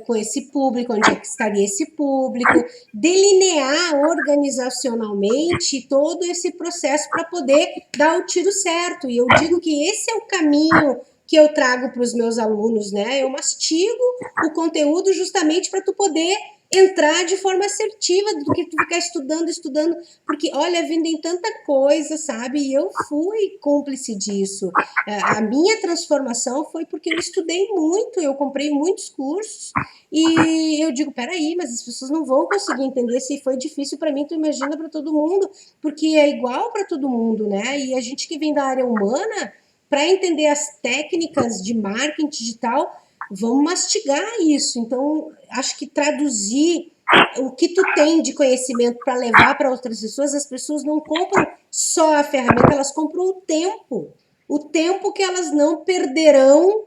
com esse público, onde é que estaria esse público, delinear organizacionalmente todo esse processo para poder dar o tiro certo. E eu digo que esse é o caminho que eu trago para os meus alunos, né? Eu mastigo o conteúdo justamente para tu poder entrar de forma assertiva do que tu ficar estudando, porque, olha, vendem tanta coisa, sabe? E eu fui cúmplice disso. A minha transformação foi porque eu estudei muito, eu comprei muitos cursos e eu digo, peraí, mas as pessoas não vão conseguir entender, se foi difícil para mim, tu imagina para todo mundo, porque é igual para todo mundo, né? E a gente que vem da área humana, para entender as técnicas de marketing digital, vamos mastigar isso. Então, acho que traduzir o que tu tem de conhecimento para levar para outras pessoas, as pessoas não compram só a ferramenta, elas compram o tempo. o tempo que elas não perderão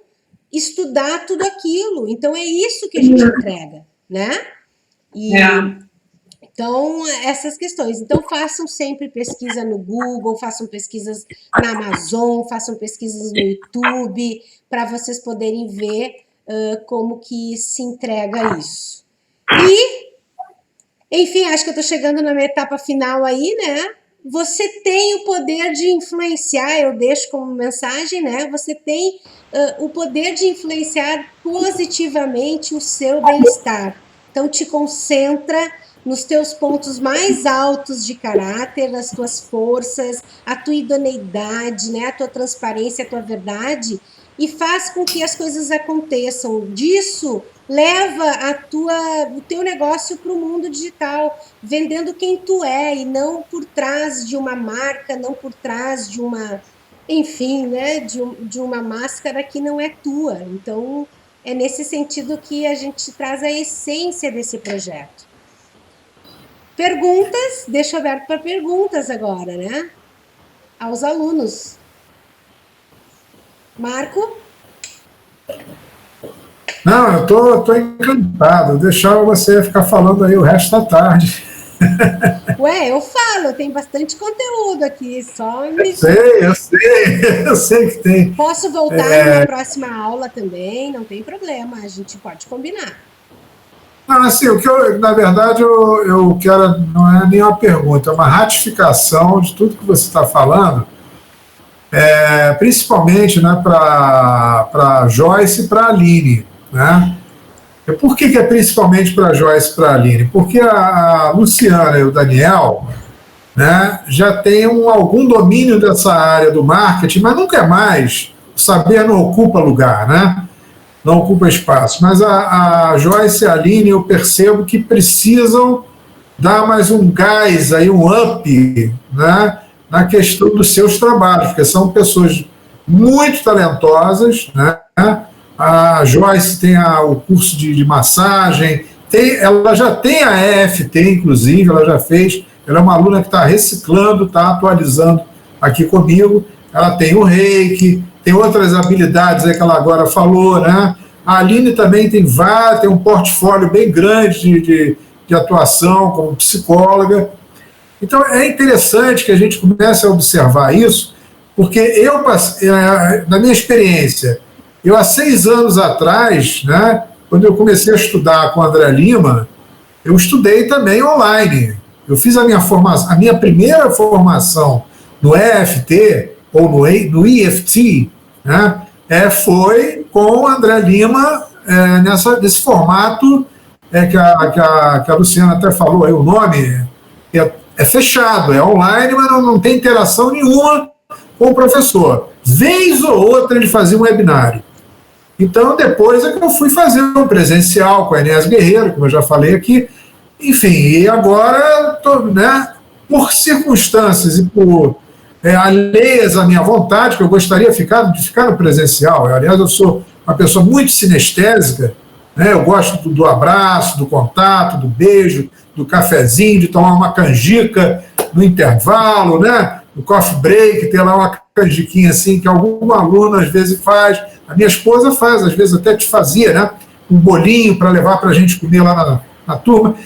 estudar tudo aquilo. Então é isso que a gente entrega, né? Então, essas questões. Então, façam sempre pesquisa no Google, façam pesquisas na Amazon, façam pesquisas no YouTube, para vocês poderem ver como que se entrega isso. E, enfim, acho que eu estou chegando na minha etapa final aí, né? Você tem o poder de influenciar, eu deixo como mensagem, né? Você tem o poder de influenciar positivamente o seu bem-estar. Então, te concentra nos teus pontos mais altos de caráter, nas tuas forças, a tua idoneidade, né? A tua transparência, a tua verdade, e faz com que as coisas aconteçam. Disso, leva o teu negócio para o mundo digital, vendendo quem tu é, e não por trás de uma marca, não por trás de uma, enfim, né, de uma máscara que não é tua. Então, é nesse sentido que a gente traz a essência desse projeto. Perguntas? Deixo aberto para perguntas agora, né? Aos alunos. Marco? Não, eu tô encantado. Deixava você ficar falando aí o resto da tarde. Ué, eu falo, tem bastante conteúdo aqui, só me... Eu sei que tem. Posso voltar na próxima aula também, não tem problema, a gente pode combinar. Não, assim, o que na verdade, eu quero, não é nenhuma pergunta, é uma ratificação de tudo que você está falando, principalmente, né, para Joyce e para a Aline, né? Por que é principalmente para Joyce e para a Aline? Porque a Luciana e o Daniel, né, já têm algum domínio dessa área do marketing, mas nunca mais, o saber não ocupa lugar, né? Não ocupa espaço. Mas a Joyce e a Aline, eu percebo que precisam dar mais um gás, aí, um up, né, na questão dos seus trabalhos, porque são pessoas muito talentosas, né? A Joyce tem o curso de massagem, ela já tem a EFT, inclusive, ela já fez, ela é uma aluna que está reciclando, está atualizando aqui comigo, ela tem o reiki, tem outras habilidades aí que ela agora falou, né? A Aline também tem um portfólio bem grande de atuação como psicóloga. Então, é interessante que a gente comece a observar isso, porque na minha experiência, há 6 anos atrás, né, quando eu comecei a estudar com a André Lima, eu estudei também online. Eu fiz a minha primeira formação no EFT, ou no EFT, né, foi com o André Lima, nesse formato que a Luciana até falou aí, o nome é fechado, é online, mas não tem interação nenhuma com o professor. Vez ou outra ele fazia um webinário. Então, depois é que eu fui fazer um presencial com a Inés Guerreiro, como eu já falei aqui. Enfim, e agora, né, por circunstâncias e por alheias à minha vontade, que eu gostaria de ficar no presencial. Aliás, eu sou uma pessoa muito sinestésica, né, eu gosto do abraço, do contato, do beijo, do cafezinho, de tomar uma canjica no intervalo, né, no coffee break, ter lá uma canjiquinha assim, que algum aluno às vezes faz. A minha esposa faz, às vezes até te fazia, né? Um bolinho para levar para a gente comer lá na turma.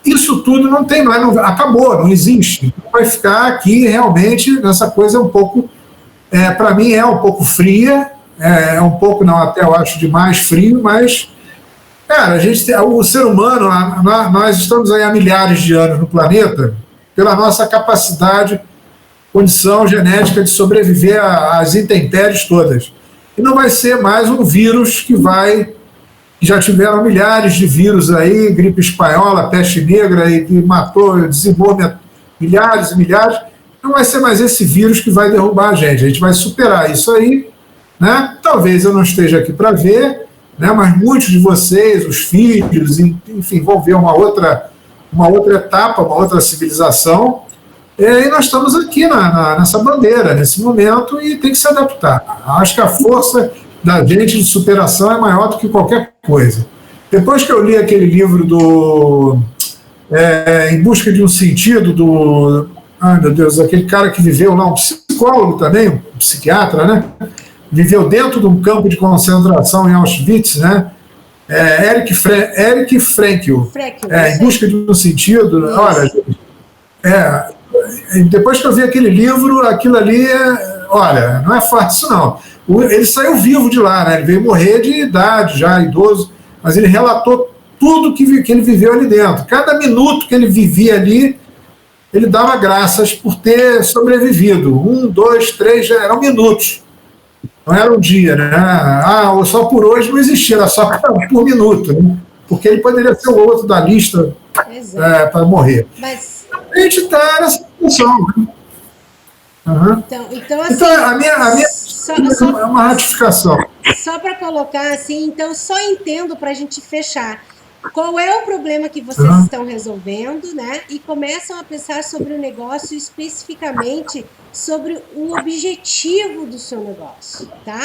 Isso tudo não tem mais, acabou, não existe. Vai ficar aqui realmente nessa coisa um pouco, para mim é um pouco fria, um pouco, não, até eu acho demais frio, mas, cara, o ser humano, nós estamos aí há milhares de anos no planeta, pela nossa capacidade, condição genética de sobreviver às intempéries todas. E não vai ser mais um vírus que já tiveram milhares de vírus aí, gripe espanhola, peste negra, e que dizimou milhares e milhares. Não vai ser mais esse vírus que vai derrubar a gente vai superar isso aí, né? Talvez eu não esteja aqui para ver, né? Mas muitos de vocês, os filhos, enfim, vão ver uma outra etapa, uma outra civilização. E nós estamos aqui nessa bandeira, nesse momento, e tem que se adaptar. Acho que a força da gente de superação é maior do que qualquer coisa. Depois que eu li aquele livro Em Busca de um Sentido, ai meu Deus, aquele cara que viveu lá, um psicólogo psicólogo também, um psiquiatra, né? Viveu dentro de um campo de concentração em Auschwitz, né? Eric Frankl, Em Busca de um Sentido. Olha, depois que eu vi aquele livro, aquilo ali, olha, não é fácil não. Ele saiu vivo de lá, né? Ele veio morrer de idade, já idoso, mas ele relatou tudo que ele viveu ali dentro. Cada minuto que ele vivia ali, ele dava graças por ter sobrevivido. 1, 2, 3, já eram minutos. Não era um dia, né? Só por hoje não existia, era só por minuto, né? Porque ele poderia ser o outro da lista para morrer. Mas a gente está nessa situação, né? Uhum. Então, assim, a minha é uma ratificação. Só para colocar assim, então só entendo para a gente fechar. Qual é o problema que vocês estão resolvendo, né? E começam a pensar sobre o negócio, especificamente sobre o objetivo do seu negócio, tá?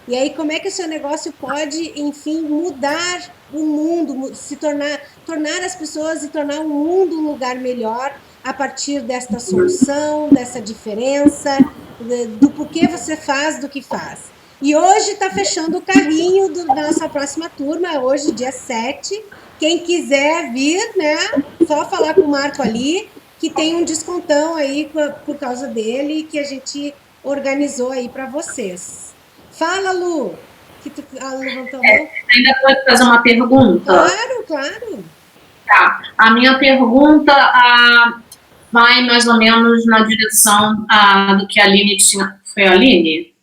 E aí, como é que o seu negócio pode, enfim, mudar o mundo, tornar as pessoas e tornar o mundo um lugar melhor a partir desta solução, dessa diferença, do porquê você faz do que faz. E hoje está fechando o carrinho da nossa próxima turma, hoje, dia 7. Quem quiser vir, né, só falar com o Marco ali, que tem um descontão aí por causa dele, que a gente organizou aí para vocês. Fala, Lu. Que tu levantou a mão. Ainda pode fazer uma pergunta? Claro. Tá. A minha pergunta vai mais ou menos na direção do que a Aline tinha. Foi a Aline?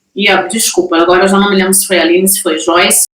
Desculpa, agora eu já não me lembro se foi a Aline, se foi Joyce.